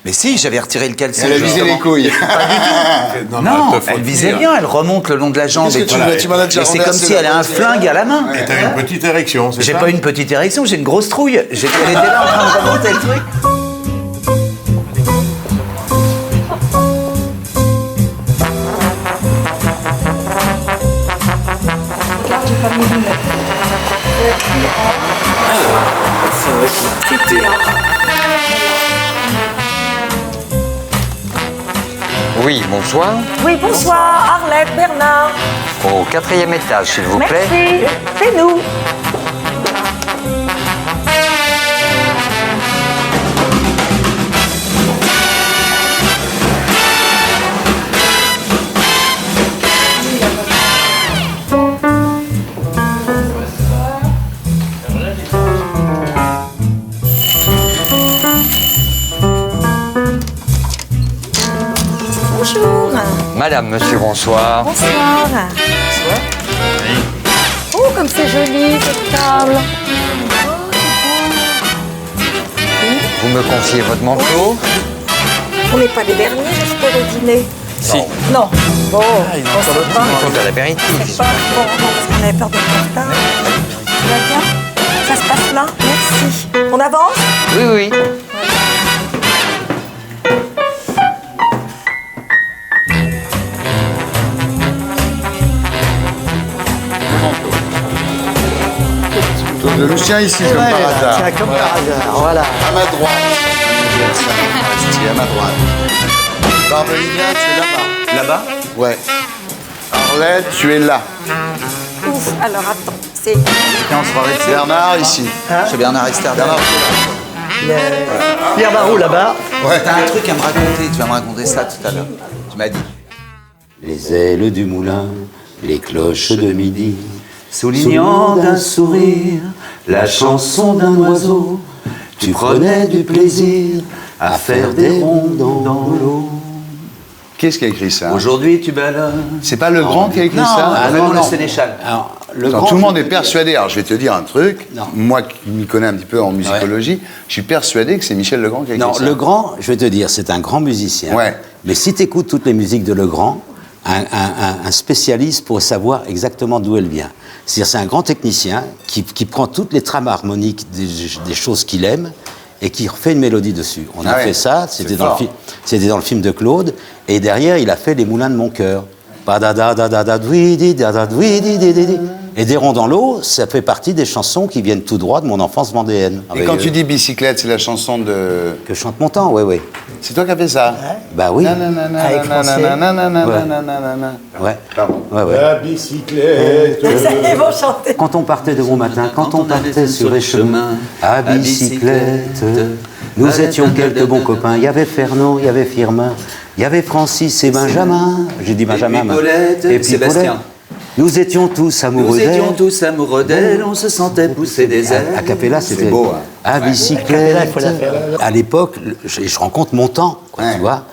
Mais si, j'avais retiré le caleçon. Elle a visé les justement. couilles. Non, te faut elle le visait dire. bien, elle remonte le long de la jambe. Qu'est-ce que et tu tout. veux? Tu m'en as déjà Mais c'est comme renversé si la elle a un moitié. flingue à la main. Et t'avais une petite érection, c'est ça? J'ai pas une petite érection, j'ai une grosse trouille. Elle était là en train de remonter le truc. Oui, bonsoir. Oui, bonsoir, Arlette, Bernard. Au 4e étage, s'il vous plaît. Merci, c'est nous. Bonjour. Madame, monsieur, bonsoir. Bonsoir. Oh, comme c'est joli, cette table. Vous me confiez votre manteau? On n'est pas les derniers, j'espère, au dîner. Si. Non. Bon, on sait pas. Ils sont à l'apéritif. C'est pas bon, non, parce qu'on avait peur d'être en retard. Tout va bien? Ça se passe là? Merci. On avance? Oui, oui. De Lucien ici, comme Ouais, par hasard. tiens, comme par hasard, voilà. À ma droite. Tu es à ma droite. Barbelia, tu es là-bas. Là-bas? Ouais. Arlette, tu es là. Ouf, alors attends, c'est... Tiens, on se croirait dessus. Bernard, ici. Chez Bernard Externe. Bernard, Il y a Pierre Barrault là-bas. ouais. T'as un truc à me raconter, tu vas me raconter ça tout à l'heure. Tu m'as dit. Les ailes du moulin, les cloches de midi, soulignant d'un sourire la chanson d'un oiseau, tu prenais du plaisir à faire des ronds dans l'eau. Qu'est-ce qui a écrit ça? Aujourd'hui, tu ballonnes. C'est pas le grand qui a écrit Non, ça? ah, Vraiment non, le non. Sénéchal. Alors, le Attends, grand, tout le monde est persuadé. Alors, je vais te dire un truc. Non. Moi qui m'y connais un petit peu en musicologie, je suis persuadé que c'est Michel Legrand qui a écrit Non, ça. Legrand, je vais te dire, c'est un grand musicien. Ouais. Mais si tu écoutes toutes les musiques de Legrand, un spécialiste pourrait savoir exactement d'où elle vient. C'est-à-dire, c'est un grand technicien qui prend toutes les trames harmoniques des choses qu'il aime et qui refait une mélodie dessus. On a Ah ouais, fait ça, c'est c'était fort. dans le film de Claude, et derrière, il a fait Les Moulins de mon cœur. Et Des ronds dans l'eau, ça fait partie des chansons qui viennent tout droit de mon enfance vendéenne. Et quand tu dis bicyclette, c'est la chanson de... Que chante mon temps, oui, oui. C'est toi qui as fait ça? Bah oui. Avec Français. Ouais. Pardon. Ouais, ouais. La bicyclette. Ils vont chanter. Quand on partait de bon matin, quand on partait sur les chemins à bicyclette, nous étions quelques bons copains. Il y avait Fernand, il y avait Firmin, il y avait Francis et Benjamin. J'ai dit Benjamin. puis Paulette, et puis Sébastien. Paulette. Nous étions tous amoureux Nous d'elle. étions tous amoureux d'elle, on se sentait pousser des ailes. A cappella, c'était beau, hein. à Cappella, bicyclette. il faut la faire. À l'époque, je rencontre mon temps, quoi, Ouais. tu vois.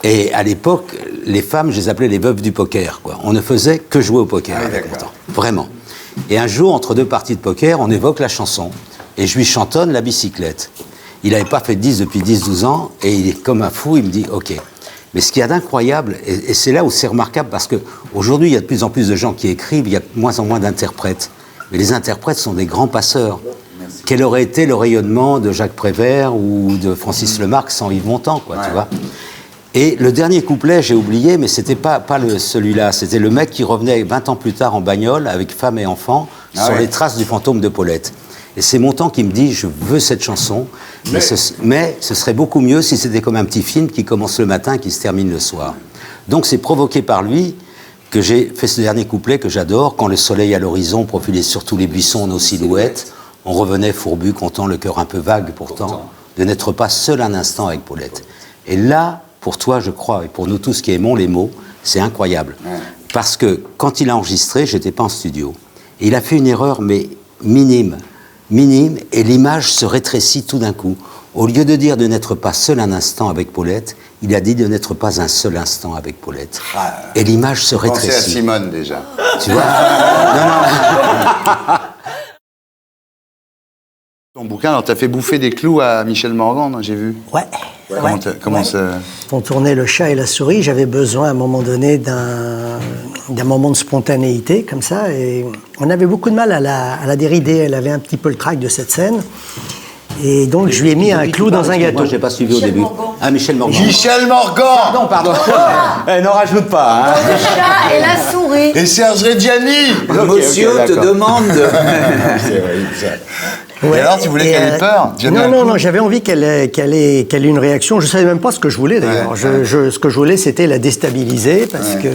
Et à l'époque, les femmes, je les appelais les veuves du poker, quoi. On ne faisait que jouer au poker Ah oui, avec mon d'accord. temps. Vraiment. Et un jour, entre deux parties de poker, on évoque la chanson. Et je lui chantonne la bicyclette. Il n'avait pas fait de 10 depuis 10-12 ans, et il est comme un fou, il me dit « Ok ». Mais ce qu'il y a d'incroyable, et c'est là où c'est remarquable, parce qu'aujourd'hui, il y a de plus en plus de gens qui écrivent, il y a de moins en moins d'interprètes. Mais les interprètes sont des grands passeurs. Quel aurait été le rayonnement de Jacques Prévert ou de Francis Lemarque sans Yves Montand, quoi, tu vois. Et le dernier couplet, j'ai oublié, mais c'était pas celui-là. C'était le mec qui revenait 20 ans plus tard en bagnole avec femme et enfant sur ouais. les traces du fantôme de Paulette. Et c'est Montand qui me dit, je veux cette chanson, mais ce serait beaucoup mieux si c'était comme un petit film qui commence le matin et qui se termine le soir. Donc c'est provoqué par lui que j'ai fait ce dernier couplet que j'adore. Quand le soleil à l'horizon profilait sur tous les buissons nos silhouettes, on revenait fourbu, content, le cœur un peu vague pourtant, de n'être pas seul un instant avec Paulette. Et là, pour toi, je crois, et pour nous tous qui aimons les mots, c'est incroyable. Parce que quand il a enregistré, j'étais pas en studio. Et il a fait une erreur, mais minime, et l'image se rétrécit tout d'un coup. Au lieu de dire de n'être pas seul un instant avec Paulette, il a dit de n'être pas un seul instant avec Paulette. Et l'image se Pensez à rétrécit. Simone, déjà. Tu vois? Ton bouquin, alors t'as fait bouffer des clous à Michel Morgan, non, j'ai vu. Ouais. Comment ça... On tournait Le Chat et la Souris, j'avais besoin à un moment donné d'un moment de spontanéité comme ça, et on avait beaucoup de mal à la dérider. Elle avait un petit peu le trac de cette scène, et donc je lui ai mis un clou dans un gâteau. Moi, je n'ai pas suivi au début. Ah, Michel Morgan. Michel Morgan. Pardon. N'en rajoute pas. Hein. Le chat et la souris. Et Serge Reggiani. Monsieur te demande de... C'est vrai, ça. Et alors, tu voulais qu'elle ait peur? Tu as mis un Non, coup? non, j'avais envie qu'elle ait une réaction. Je savais même pas ce que je voulais d'ailleurs. Ce que je voulais, c'était la déstabiliser parce que.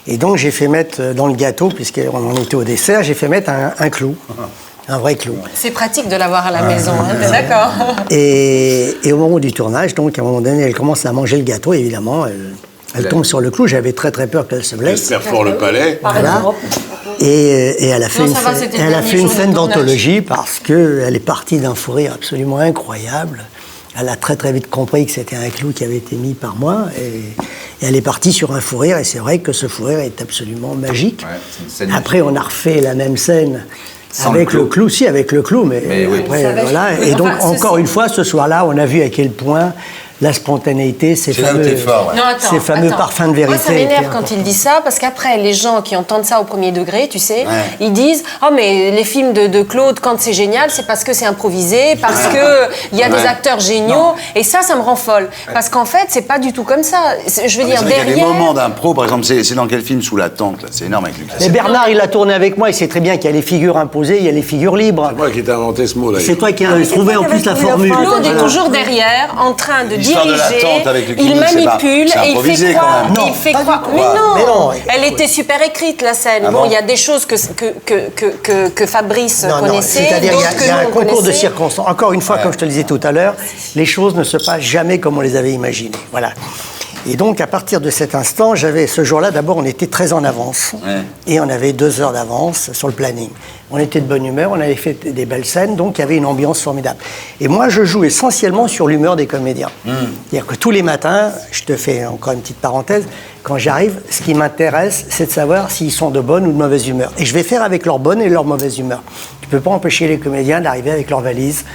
Et donc, j'ai fait mettre dans le gâteau, puisqu'on en était au dessert, j'ai fait mettre un clou. Un vrai clou. C'est pratique de l'avoir à la maison, hein, t'es d'accord? Et au moment du tournage, donc, à un moment donné, elle commence à manger le gâteau, évidemment. Elle tombe sur le clou. J'avais très très peur qu'elle se blesse. Elle perfore le palais. Voilà. Et elle a fait, Non, ça va, c'était le elle a dernier fait une jour de scène tournage. d'anthologie parce qu'elle est partie d'un fou rire absolument incroyable. Elle a très très vite compris que c'était un clou qui avait été mis par moi et elle est partie sur un fou rire et c'est vrai que ce fou rire est absolument magique. Ouais, c'est une scène Après, on a refait la même scène Sans avec le le clou, si, avec le clou, mais oui. après, voilà. Et donc, encore une fois, ce soir-là, on a vu à quel point la spontanéité, ces C'est là où fameux, t'es fort, ouais. Non, attends, ces fameux attends. parfums de vérité. Moi, ça m'énerve étaient quand importants. il dit ça, parce qu'après, les gens qui entendent ça au premier degré, tu sais, Ouais. ils disent « Oh, mais les films de Claude, quand c'est génial, c'est parce que c'est improvisé, parce qu'il y a des acteurs géniaux. » Et ça me rend folle. Parce qu'en fait, c'est pas du tout comme ça. Je veux Mais dire, c'est vrai qu'il y a des derrière... moments d'impro, par exemple, c'est dans quel film? Sous la tente, là. C'est énorme avec Lucas. Mais Bernard, il a tourné avec moi, il sait très bien qu'il y a les figures imposées, il y a les figures libres. C'est moi qui t'ai inventé ce mot, là. C'est toi qui as trouvé en plus la formule. Claude est Voilà. toujours derrière, en train de L'histoire de la diriger, tente avec le il Kini, c'est pas- manipule c'est et il improvisé, fait quand croire. même. Non, Il fait pas du croire. tout. Mais non, Mais non, elle était super écrite la scène. Ah bon, bon il y a des choses que Fabrice Non, non, connaissait, c'est-à-dire d'autres que il y a un nous, on concours de connaissait. circonstances. Encore une fois, comme je te le disais tout à l'heure, les choses ne se passent jamais comme on les avait imaginées. Voilà. Et donc, à partir de cet instant, ce jour-là, d'abord, on était très en avance. Ouais. Et on avait 2 heures d'avance sur le planning. On était de bonne humeur, on avait fait des belles scènes, donc il y avait une ambiance formidable. Et moi, je joue essentiellement sur l'humeur des comédiens. C'est-à-dire que tous les matins, je te fais encore une petite parenthèse, quand j'arrive, ce qui m'intéresse, c'est de savoir s'ils sont de bonne ou de mauvaise humeur. Et je vais faire avec leur bonne et leur mauvaise humeur. Tu ne peux pas empêcher les comédiens d'arriver avec leurs valises.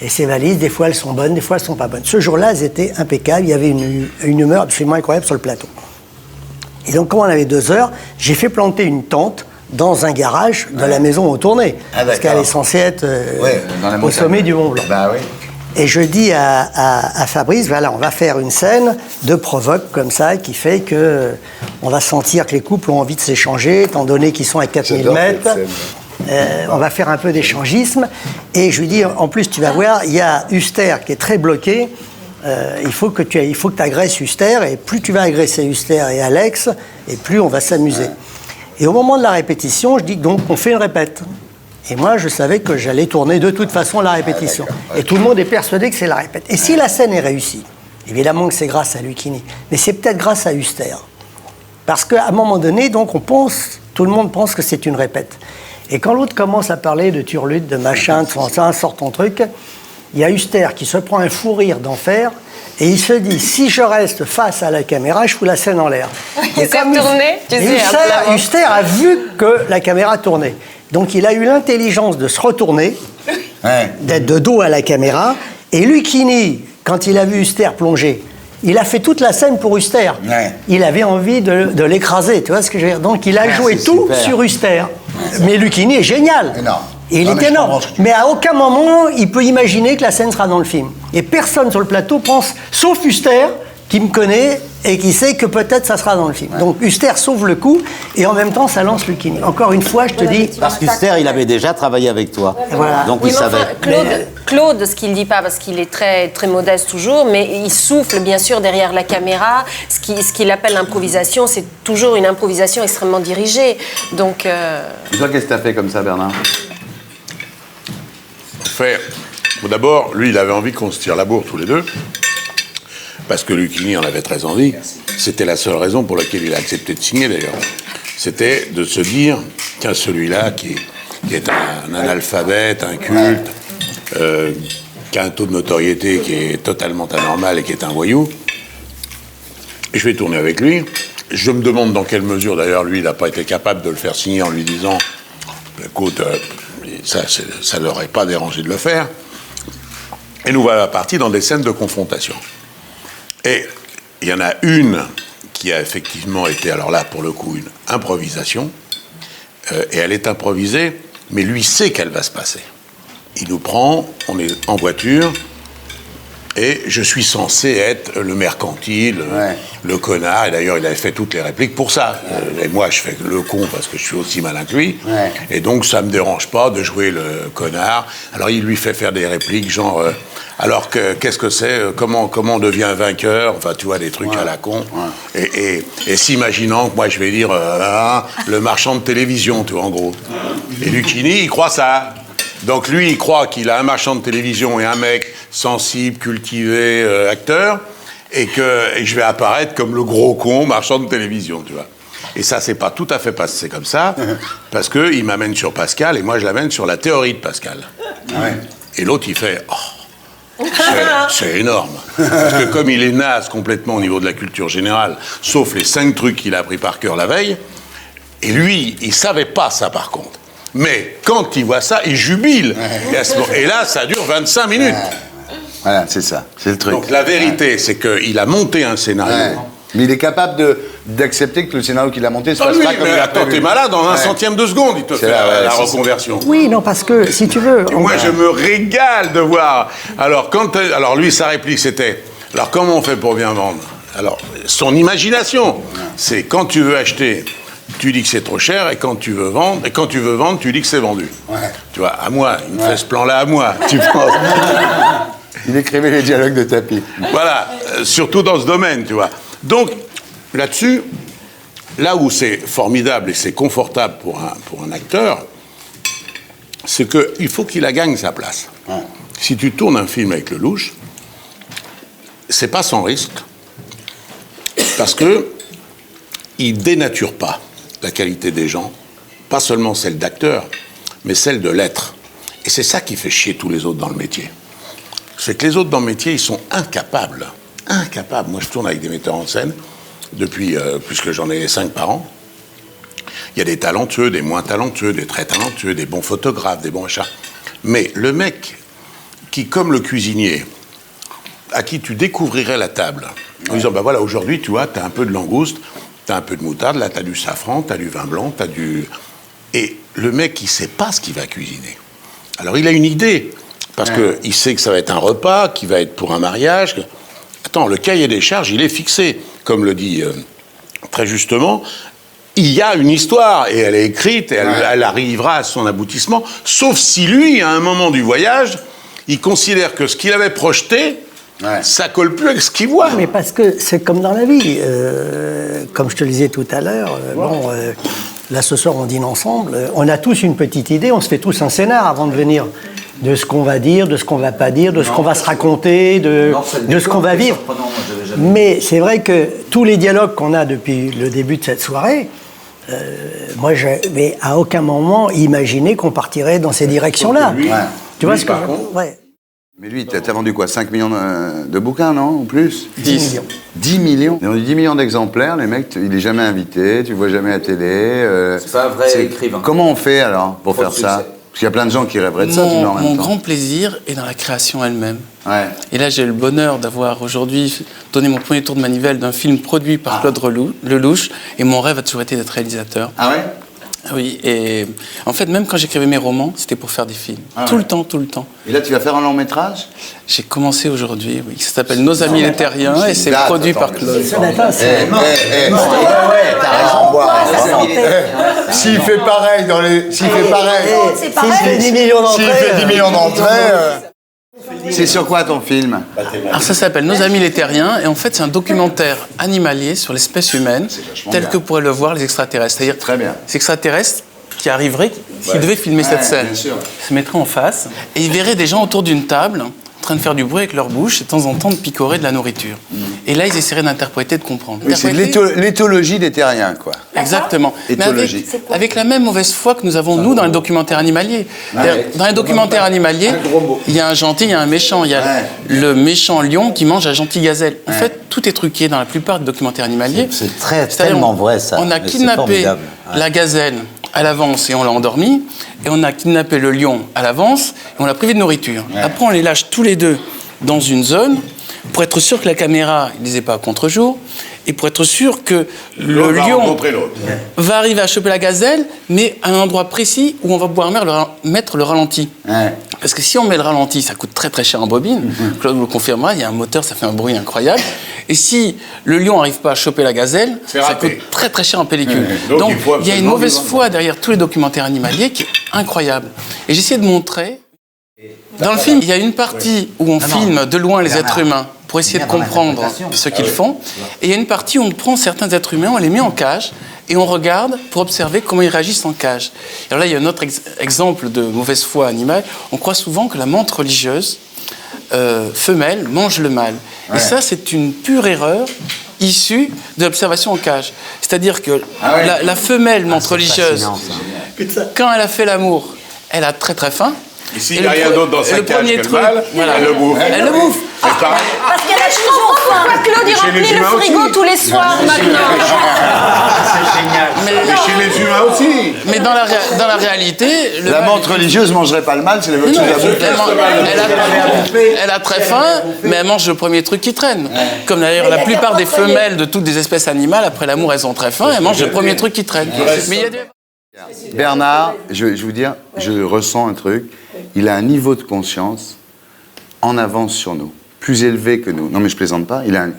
Et ces valises, des fois, elles sont bonnes, des fois, elles ne sont pas bonnes. Ce jour-là, elles étaient impeccables. Il y avait une humeur absolument incroyable sur le plateau. Et donc, comme on avait 2 heures, j'ai fait planter une tente dans un garage de la maison où on tournait. Ah, parce d'accord. qu'elle est censée être dans la au montagne. sommet du Mont Blanc. Bah oui. Et je dis à Fabrice, voilà, on va faire une scène de provoque comme ça, qui fait que on va sentir que les couples ont envie de s'échanger, étant donné qu'ils sont à 4000 J'adore mètres. cette scène. On va faire un peu d'échangisme. Et je lui dis, en plus, tu vas voir, il y a Huster qui est très bloqué. Il faut que tu agresses Huster. Et plus tu vas agresser Huster et Alex, et plus on va s'amuser. Et au moment de la répétition, je dis donc, on fait une répète. Et moi, je savais que j'allais tourner de toute façon la répétition. Et tout le monde est persuadé que c'est la répète. Et si la scène est réussie, évidemment que c'est grâce à Lucchini, mais c'est peut-être grâce à Huster. Parce qu'à un moment donné, donc, tout le monde pense que c'est une répète. Et quand l'autre commence à parler de turlute, de machin, de ça, sort ton truc, il y a Huster qui se prend un fou rire d'enfer et il se dit, si je reste face à la caméra, je fous la scène en l'air. Il s'est retourné, tu sais, un peu avant. Huster a vu que la caméra tournait. Donc il a eu l'intelligence de se retourner, d'être de dos à la caméra, et Lucchini, quand il a vu Huster plonger, il a fait toute la scène pour Huster. Il avait envie de l'écraser, tu vois ce que je veux dire. Donc il a joué c'est tout super. sur Huster. Mais Lucchini est génial. Énorme. Et il Non, est mais je énorme. comprends ce que tu Mais à aucun moment, il peut imaginer que la scène sera dans le film. Et personne sur le plateau pense, sauf Huster, qui me connaît et qui sait que peut-être ça sera dans le film. Donc Huster sauve le coup et en même temps ça lance Lucchini. Encore une fois, je te dis... Parce qu'Huster, il avait déjà travaillé avec toi. Voilà. Donc Oui, il mais enfin, savait. Claude, ce qu'il ne dit pas, parce qu'il est très, très modeste toujours, mais il souffle bien sûr derrière la caméra. Ce qu'il appelle l'improvisation, c'est toujours une improvisation extrêmement dirigée. Donc, Et toi, qu'est-ce que t'as fait comme ça, Bernard? Bon, d'abord, lui, il avait envie qu'on se tire la bourre tous les deux. Parce que Lucchini en avait très envie. C'était la seule raison pour laquelle il a accepté de signer, d'ailleurs. C'était de se dire, tiens, celui-là qui est un analphabète, un culte, qui a un taux de notoriété qui est totalement anormal et qui est un voyou, je vais tourner avec lui. Je me demande dans quelle mesure, d'ailleurs, lui, il n'a pas été capable de le faire signer en lui disant, écoute, ça ne l'aurait pas dérangé de le faire. Et nous voilà partis dans des scènes de confrontation. Et il y en a une qui a effectivement été, alors là, pour le coup, une improvisation. Et elle est improvisée, mais lui sait qu'elle va se passer. Il nous prend, on est en voiture, Et je suis censé être le mercantile, le connard. Et d'ailleurs, il avait fait toutes les répliques pour ça. Et moi, je fais le con parce que je suis aussi malin que lui. Et donc, ça me dérange pas de jouer le connard. Alors, il lui fait faire des répliques genre... alors, qu'est-ce que c'est comment on devient vainqueur? Enfin, tu vois, des trucs à la con. Et s'imaginant que moi, je vais dire le marchand de télévision, tu vois, en gros. Et Lucchini, il croit ça. Donc, lui, il croit qu'il a un marchand de télévision et un mec sensible, cultivé, acteur, et que je vais apparaître comme le gros con marchand de télévision, tu vois. Et ça, c'est pas tout à fait passé comme ça, parce qu'il m'amène sur Pascal, et moi, je l'amène sur la théorie de Pascal. Et l'autre, il fait... Oh, c'est énorme. Parce que comme il est naze complètement au niveau de la culture générale, sauf les 5 trucs qu'il a appris par cœur la veille, et lui, il savait pas ça, par contre. Mais quand il voit ça, il jubile. Et là, ça dure 25 minutes. Voilà, c'est ça, c'est le truc. Donc la vérité, c'est qu'il a monté un scénario. Mais il est capable d'accepter que le scénario qu'il a monté se passe pas comme il a attends, prévu. t'es malade, dans un centième de seconde, il te fait la reconversion. Oui, non, parce que, si tu veux... Moi, je me régale de voir. Alors, lui, sa réplique, c'était... Alors, comment on fait pour bien vendre? Alors, son imagination, c'est quand tu veux acheter... Tu dis que c'est trop cher, et quand tu veux vendre, tu dis que c'est vendu. Tu vois, à moi, il me fait ce plan-là à moi, tu penses. Il écrivait les dialogues de Tapie. Voilà, surtout dans ce domaine, tu vois. Donc, là-dessus, là où c'est formidable et c'est confortable pour un acteur, c'est qu'il faut qu'il la gagne sa place. Si tu tournes un film avec Lelouch, c'est pas sans risque, parce que il dénature pas la qualité des gens, pas seulement celle d'acteur, mais celle de l'être. Et c'est ça qui fait chier tous les autres dans le métier. C'est que les autres dans le métier, ils sont incapables. Moi, je tourne avec des metteurs en scène depuis, puisque j'en ai 5 par an. Il y a des talentueux, des moins talentueux, des très talentueux, des bons photographes, des bons machins. Mais le mec qui, comme le cuisinier, à qui tu découvrirais la table, en disant, bah voilà, aujourd'hui, tu vois, t'as un peu de langouste, t'as un peu de moutarde, là, t'as du safran, t'as du vin blanc, t'as du... Et le mec, il sait pas ce qu'il va cuisiner. Alors, il a une idée, parce qu'il sait que ça va être un repas, qui va être pour un mariage. Attends, le cahier des charges, il est fixé. Comme le dit très justement, il y a une histoire, et elle est écrite, et elle arrivera à son aboutissement, sauf si lui, à un moment du voyage, il considère que ce qu'il avait projeté, ça colle plus avec ce qu'il voit. Mais parce que c'est comme dans la vie. Comme je te le disais tout à l'heure, là ce soir on dîne ensemble, on a tous une petite idée, on se fait tous un scénar avant de venir, de ce qu'on va dire, de ce qu'on va pas dire, de ce qu'on va se raconter, de ce qu'on va vivre. Mais c'est vrai que tous les dialogues qu'on a depuis le début de cette soirée, moi je n'ai à aucun moment imaginé qu'on partirait dans ces directions-là. Tu vois ce que je... Mais lui, t'as vendu quoi, 5 millions de bouquins, non? Ou plus? 10 millions. 10 millions? On dit 10 millions d'exemplaires, les mecs, il est jamais invité, tu le vois jamais à télé. C'est pas un vrai écrivain. Comment on fait alors pour faire ça? Parce qu'il y a plein de gens qui rêveraient de ça, tu vois, en même temps. Mon grand plaisir est dans la création elle-même. Et là, j'ai le bonheur d'avoir aujourd'hui donné mon premier tour de manivelle d'un film produit par Claude Lelouch, et mon rêve a toujours été d'être réalisateur. Ah ouais? Oui, et en fait, même quand j'écrivais mes romans, c'était pour faire des films. Tout le temps. Et là, tu vas faire un long métrage? J'ai commencé aujourd'hui, oui. Ça s'appelle Nos Amis les Terriens, et c'est produit par Claude. T'as raison. S'il fait pareil dans les... S'il fait 10 millions d'entrées... C'est sur quoi ton film? Alors ça s'appelle Nos Amis les Terriens, et en fait c'est un documentaire animalier sur l'espèce humaine, tel que pourraient le voir les extraterrestres. C'est-à-dire ces extraterrestres qui arriveraient, s'ils devaient filmer cette scène, ils se mettraient en face, et ils verraient des gens autour d'une table, en train de faire du bruit avec leur bouche, et de temps en temps de picorer de la nourriture. Et là ils essaieraient d'interpréter, de comprendre. Oui, c'est l'éthologie des terriens, quoi. Exactement. Mais avec la même mauvaise foi que nous avons, nous, dans les documentaires animaliers. Dans les documentaires animaliers, il y a un gentil, il y a un méchant. Il y a le méchant lion qui mange la gentille gazelle. En fait, tout est truqué dans la plupart des documentaires animaliers. C'est tellement vrai, ça. On a kidnappé la gazelle à l'avance et on l'a endormi, et on a kidnappé le lion à l'avance et on l'a privé de nourriture. Après, on les lâche tous les deux dans une zone pour être sûr que la caméra ne les ait pas à contre-jour, et pour être sûr que le lion va arriver à choper la gazelle, mais à un endroit précis où on va pouvoir mettre le ralenti. Parce que si on met le ralenti, ça coûte très très cher en bobine. Claude vous le confirmera, il y a un moteur, ça fait un bruit incroyable. Et si le lion n'arrive pas à choper la gazelle, ça coûte très très cher en pellicule. Donc il y a une mauvaise foi derrière tous les documentaires animaliers qui est incroyable. Et j'essaie de montrer... Dans le film, il y a une partie où on filme de loin les êtres humains pour essayer de comprendre ce qu'ils font. Et il y a une partie où on prend certains êtres humains, on les met en cage et on regarde pour observer comment ils réagissent en cage. Alors là, il y a un autre exemple de mauvaise foi animale. On croit souvent que la menthe religieuse femelle mange le mâle. Et ça, c'est une pure erreur issue de l'observation en cage. C'est-à-dire que la femelle menthe religieuse, quand elle a fait l'amour, elle a très très faim. Et s'il n'y a rien d'autre dans sa cage que le mâle, elle le bouffe. Elle le bouffe. C'est pareil. Parce qu'elle a toujours faim. Claude, il remplit le frigo tous les soirs maintenant. C'est génial. Mais chez les humains aussi. Mais dans la réalité... La menthe religieuse ne mangerait pas le mâle, c'est la même chose à bouffer. Elle a très faim, mais elle mange le premier truc qui traîne. Comme d'ailleurs la plupart des femelles de toutes les espèces animales, après l'amour, elles ont très faim, elles mangent le premier truc qui traîne. Mais il y a Bernard, je vais vous dire, je ressens un truc. Il a un niveau de conscience en avance sur nous, plus élevé que nous. Non, mais je plaisante pas. Il a un...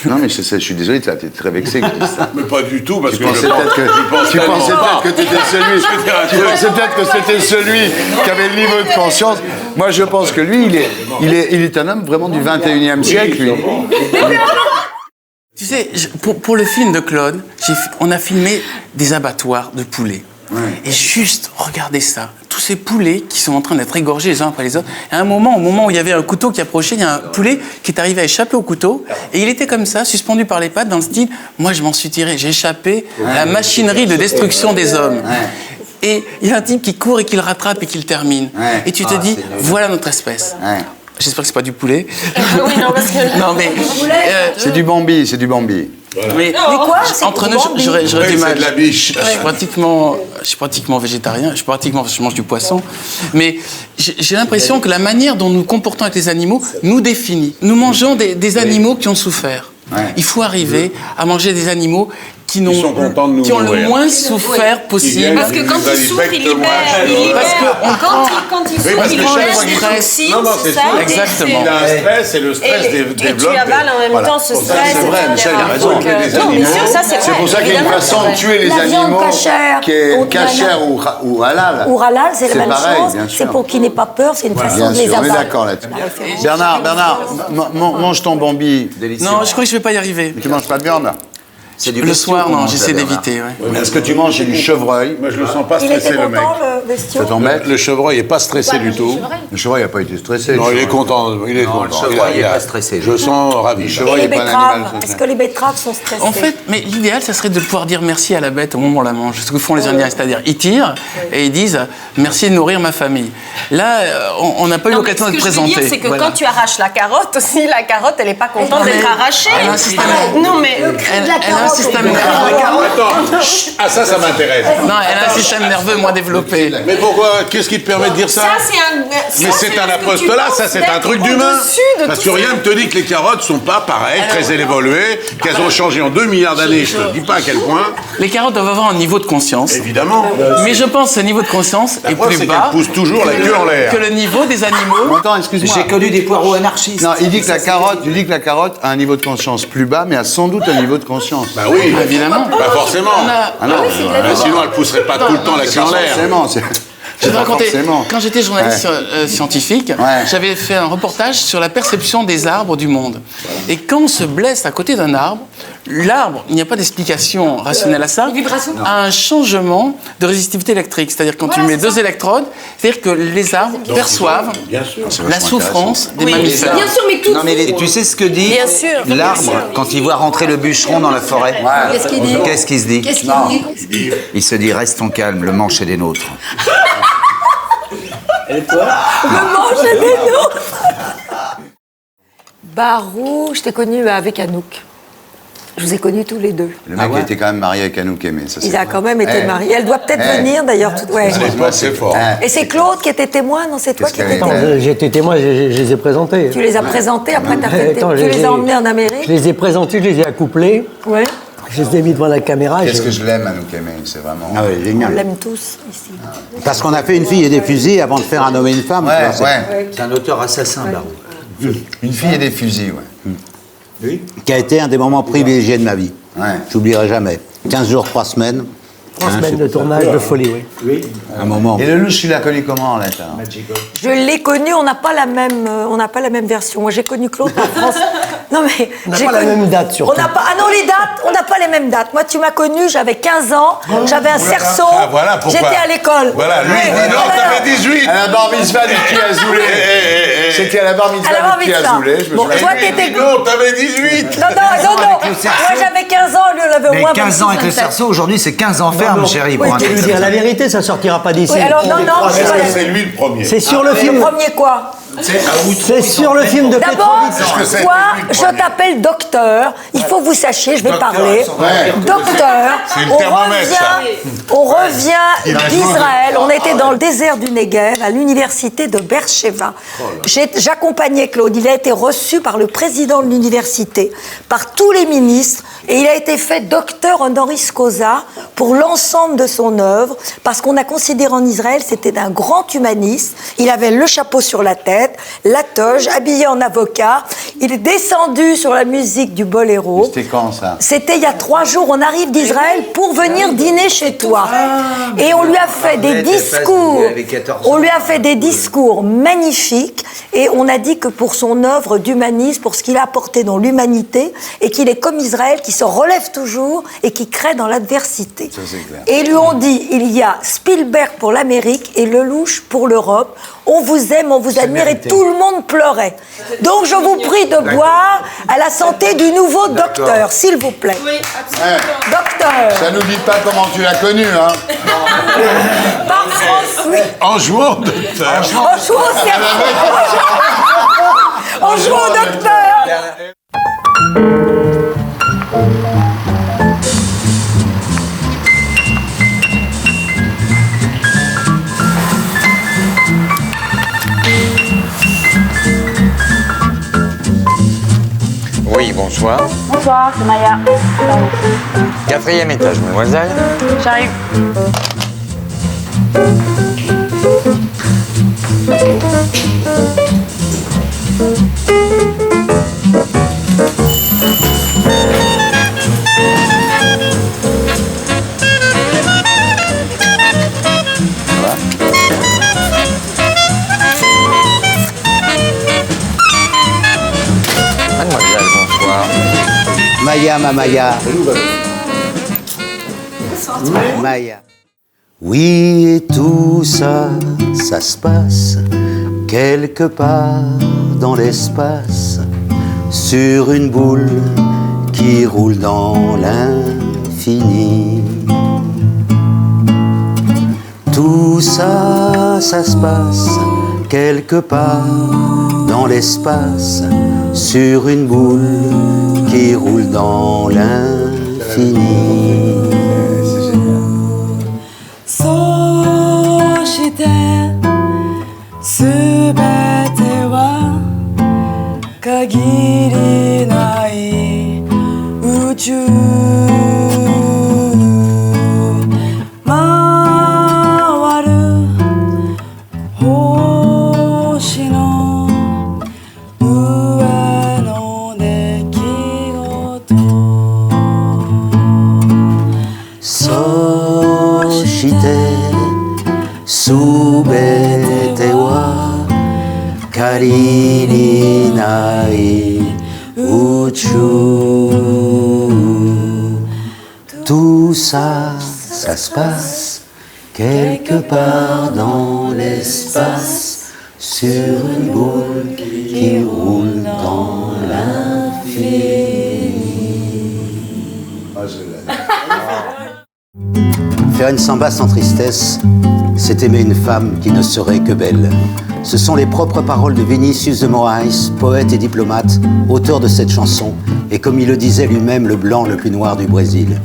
Non, mais je suis désolé, tu es très vexé que je dise ça. Mais pas du tout, parce Tu que pensais peut-être que tu étais celui. Tu pensais peut-être que c'était celui qui avait le niveau de conscience. Moi, je pense que lui, il est un homme vraiment du 21e siècle, lui. Tu sais, pour le film de Claude, on a filmé des abattoirs de poulets. Ouais. Et juste, regardez ça. Tous ces poulets qui sont en train d'être égorgés les uns après les autres. Et à un moment, au moment où il y avait un couteau qui approchait, il y a un poulet qui est arrivé à échapper au couteau. Et il était comme ça, suspendu par les pattes, dans le style « Moi, je m'en suis tiré, j'ai échappé à la machinerie de destruction des hommes. » Et il y a un type qui court et qui le rattrape et qui le termine. Et tu te dis « Voilà notre espèce. » J'espère que c'est pas du poulet. Oui, non, parce que... Non, mais... c'est du Bambi, c'est du Bambi. Voilà. Mais quoi, entre nous, j'aurais du mal. C'est de la biche. Je suis pratiquement végétarien. Je mange du poisson. Mais j'ai l'impression que la manière dont nous nous comportons avec les animaux nous définit. Nous mangeons des animaux qui ont souffert. Il faut arriver à manger des animaux qui ont le moins souffert possible. Parce que quand ils souffrent, ils libèrent. Quand ils souffrent, ils libèrent des toxines. C'est ça. Exactement. Il a un stress et le stress développe. Et tu avales en même temps ce stress. C'est vrai, Michel a raison. Non, mais sûr, ça c'est vrai. C'est pour ça qu'il y a une façon de tuer les animaux qui est cachère ou halal. Ou halal, c'est la même pareil, chose. C'est pour qu'il n'ait pas peur, c'est une façon de les avaler. On est avaler. d'accord là-dessus. Bernard, mange ton Bambi. Non, je crois que je vais pas y arriver. Mais tu manges pas de viande? Le soir, non, j'essaie d'éviter. Mais est-ce que tu manges du chevreuil? Moi, je le sens pas stressé, le mec. Ça t'embête? Le chevreuil est pas stressé du tout. Le chevreuil n'a pas été stressé. Non, il est content. Il est content. Le chevreuil n'est pas stressé. Je sens ravi. Le chevreuil n'est pas un animal. Est-ce que les betteraves sont stressées? En fait, mais l'idéal, ça serait de pouvoir dire merci à la bête au moment où on la mange. C'est ce que font les Indiens, c'est-à-dire ils tirent et ils disent merci de nourrir ma famille. Là, on n'a pas eu l'occasion de te présenter. Ce que je veux dire, c'est que quand tu arraches la carotte aussi, la carotte, elle n'est pas contente d'être arrachée. Elle a un système. Non, mais Elle a un système. Attends, ça m'intéresse. Non, elle a un système nerveux moins développé. Mais pourquoi? Qu'est-ce qui te permet de dire ça? Mais c'est un apostolat, ça c'est un truc d'humain. Parce que rien ne te dit que les carottes sont pas pareilles, très évoluées, qu'elles ont changé en 2 milliards d'années, je te dis pas à quel point. Les carottes doivent avoir un niveau de conscience. Évidemment. Mais je pense que ce niveau de conscience est plus bas. Pousse toujours la queue en l'air. Que le niveau des animaux. Attends, excuse-moi. J'ai connu des poireaux anarchistes. Non, il dit que la carotte a un niveau de conscience plus bas, mais a sans doute un niveau de conscience. Bah oui, évidemment. Bah forcément. Sinon, elle pousserait pas tout le temps la queue en l'air. Forcément. Je vais te raconter, quand j'étais journaliste scientifique, j'avais fait un reportage sur la perception des arbres du monde. Et quand on se blesse à côté d'un arbre, l'arbre, il n'y a pas d'explication rationnelle à ça, a un changement de résistivité électrique. C'est-à-dire quand tu mets 2 électrodes, c'est-à-dire que les arbres perçoivent la souffrance des mammifères. Bien sûr, mais tout. Non, mais tu sais ce que dit l'arbre quand il voit rentrer le bûcheron dans la forêt? Qu'est-ce qu'il dit? Qu'est-ce qu'il se dit? Qu'est-ce qu'il dit? Il se dit restons calmes, le manche est des nôtres. Le manche est des nôtres. Barou, je t'ai connu avec Anouk. Je vous ai connus tous les deux. Le mec était quand même marié avec Anouk Aimé. Il a quand même été marié. Elle doit peut-être venir d'ailleurs. C'est fort. Et c'est Claude qui était témoin, non? C'est toi qui étais témoin? J'ai été témoin, je les ai présentés. Tu les as présentés, après tu les as emmenés en Amérique? Je les ai présentés, je les ai accouplés. Ouais. Je les ai mis devant la caméra. Qu'est-ce que je l'aime, Anouk Aimé, c'est vraiment... Ah oui, On génial. l'aime tous ici. Parce qu'on a fait Une fille et des fusils avant de faire Un homme et une femme. Ouais, tu vois, ouais. C'est un auteur assassin, Barou. Une fille et des fusils, ouais. qui a été un des moments privilégiés de ma vie. Ouais. J'oublierai jamais. 15 jours, 3 semaines. 3 semaines de tournage de folie, oui. Un moment. Et Lelouch, tu l'as connu comment, là Je l'ai connu, on n'a pas la même version. Moi, j'ai connu Claude en France. Non, mais On n'a j'ai pas la connu- même date, surtout. On n'a pas, ah non, les dates, on n'a pas les mêmes dates. Moi, tu m'as connu, j'avais 15 ans, j'avais un cerceau, Ah, voilà pourquoi. j'étais à l'école. Voilà, lui, il dit non, t'avais 18. À la bar mitzvah du petit Azoulay. C'était à la bar À la mitzvah bar du petit mitzvah. Azoulay, je me Bon, souviens. toi, t'étais... Non, t'avais 18. Non. Moi, j'avais 15 ans, lui, on avait au Mais moins 15 ans avec le 27. cerceau, aujourd'hui, c'est 15 ans ferme, chérie. Oui, pour un je vais truc lui dire comme la ça. vérité, ça sortira pas d'ici. Oui, alors, non, c'est Est-ce pas- que c'est lui le premier? C'est sur le Le film. premier quoi? C'est sur le film de D'abord, Petrovitch. toi, je t'appelle docteur. Il faut que vous sachiez, je vais parler. Ouais. Docteur, C'est le thermomètre, ça. on revient d'Israël. On était dans le désert du Negev, à l'université de Beersheva. J'accompagnais Claude. Il a été reçu par le président de l'université, par tous les ministres, et il a été fait docteur honoris causa pour l'ensemble de son œuvre, parce qu'on a considéré en Israël, c'était un grand humaniste. Il avait le chapeau sur la tête, la toge, habillé en avocat. Il est descendu sur la musique du boléro. C'était quand, ça? C'était il y a 3 jours. On arrive d'Israël pour venir dîner chez toi. Et on lui a fait des discours. On lui a fait des discours magnifiques. Et on a dit que pour son œuvre d'humanisme, pour ce qu'il a apporté dans l'humanité, et qu'il est comme Israël, qui se relève toujours et qui crée dans l'adversité. Ça, c'est clair. Et ils lui ont dit, il y a Spielberg pour l'Amérique et Lelouch pour l'Europe. On vous aime, on vous admire, et tout le monde pleurait. Donc je vous prie de boire à la santé du nouveau docteur, s'il vous plaît. Docteur. Ça nous dit pas comment tu l'as connu, hein? Par France, oui. En jouant, docteur. On joue au cerveau. On joue au docteur. Oui, bonsoir. Bonsoir, c'est Maya. 4e étage, mademoiselle. J'arrive. Mademoiselle, bonsoir. Maya, ma Maya. Maya. Oui, et tout ça, ça se passe quelque part dans l'espace, sur une boule qui roule dans l'infini. Tout ça, ça se passe quelque part dans l'espace, sur une boule qui roule dans l'infini. そしてすべては限りない宇宙回る星の上の出来事そしてすべては限りない宇宙 Tout ça, ça se passe quelque part dans l'espace, sur une boule qui roule dans l'infini. Faire une samba sans tristesse, c'est aimer une femme qui ne serait que belle. Ce sont les propres paroles de Vinícius de Moraes, poète et diplomate, auteur de cette chanson, et comme il le disait lui-même, le blanc le plus noir du Brésil.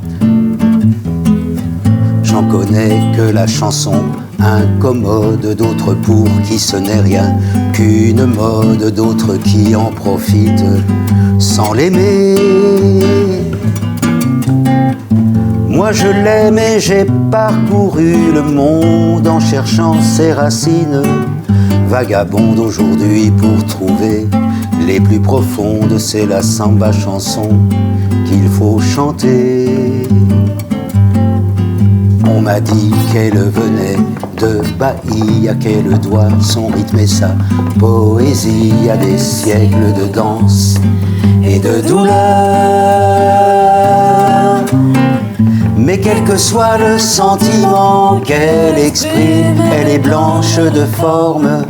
J'en connais que la chanson incommode, d'autres pour qui ce n'est rien qu'une mode, d'autres qui en profitent sans l'aimer. Moi je l'aime et j'ai parcouru le monde en cherchant ses racines. Vagabonde aujourd'hui pour trouver les plus profondes, c'est la samba chanson qu'il faut chanter. On m'a dit qu'elle venait de Bahia, qu'elle doit son rythme et sa poésie à des siècles de danse et de douleur. Mais quel que soit le sentiment qu'elle exprime, elle est blanche de forme,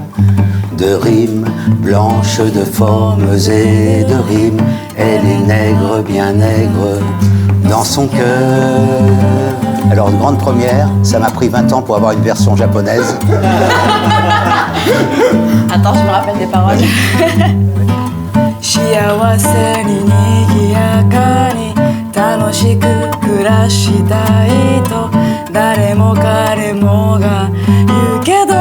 de rimes, blanche de formes et de rimes. Elle est nègre, bien nègre, dans son cœur. Alors, une grande première, ça m'a pris 20 ans pour avoir une version japonaise. Attends, je me rappelle des paroles. 幸せに賑やかに楽しく暮らしたいと誰も彼もが言うけど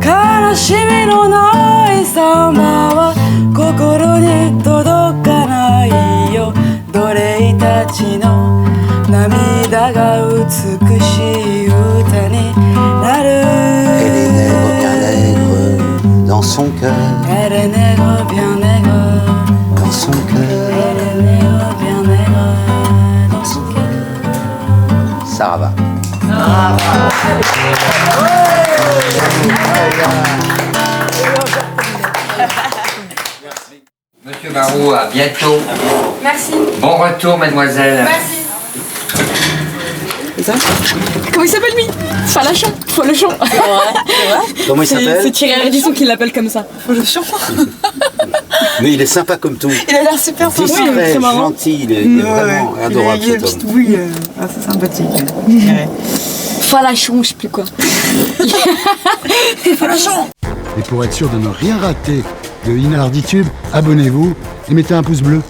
悲しみのない様は心に届かないよ奴隷たちの涙が美しい歌になる Elle est nègre, bien nègre, dans son cœur. Elle est nègre, bien nègre, dans son cœur. Elle est nègre, bien nègre, dans son cœur. Sarava. Monsieur Marou, à bientôt. Merci. Bon retour, mademoiselle. Merci. Comment il s'appelle lui Falachon. Folechon. Comment il s'appelle? C'est Thierry Ardisson qui l'appelle comme ça. Folechon. Mais il est sympa comme tout. Il a l'air super sympa. Discret, c'est marrant. gentil, il est vraiment adorable. Il a une petite bouille assez sympathique. Falachon, je sais plus quoi. Falachon. Et pour être sûr de ne rien rater de Inarditube, abonnez-vous et mettez un pouce bleu.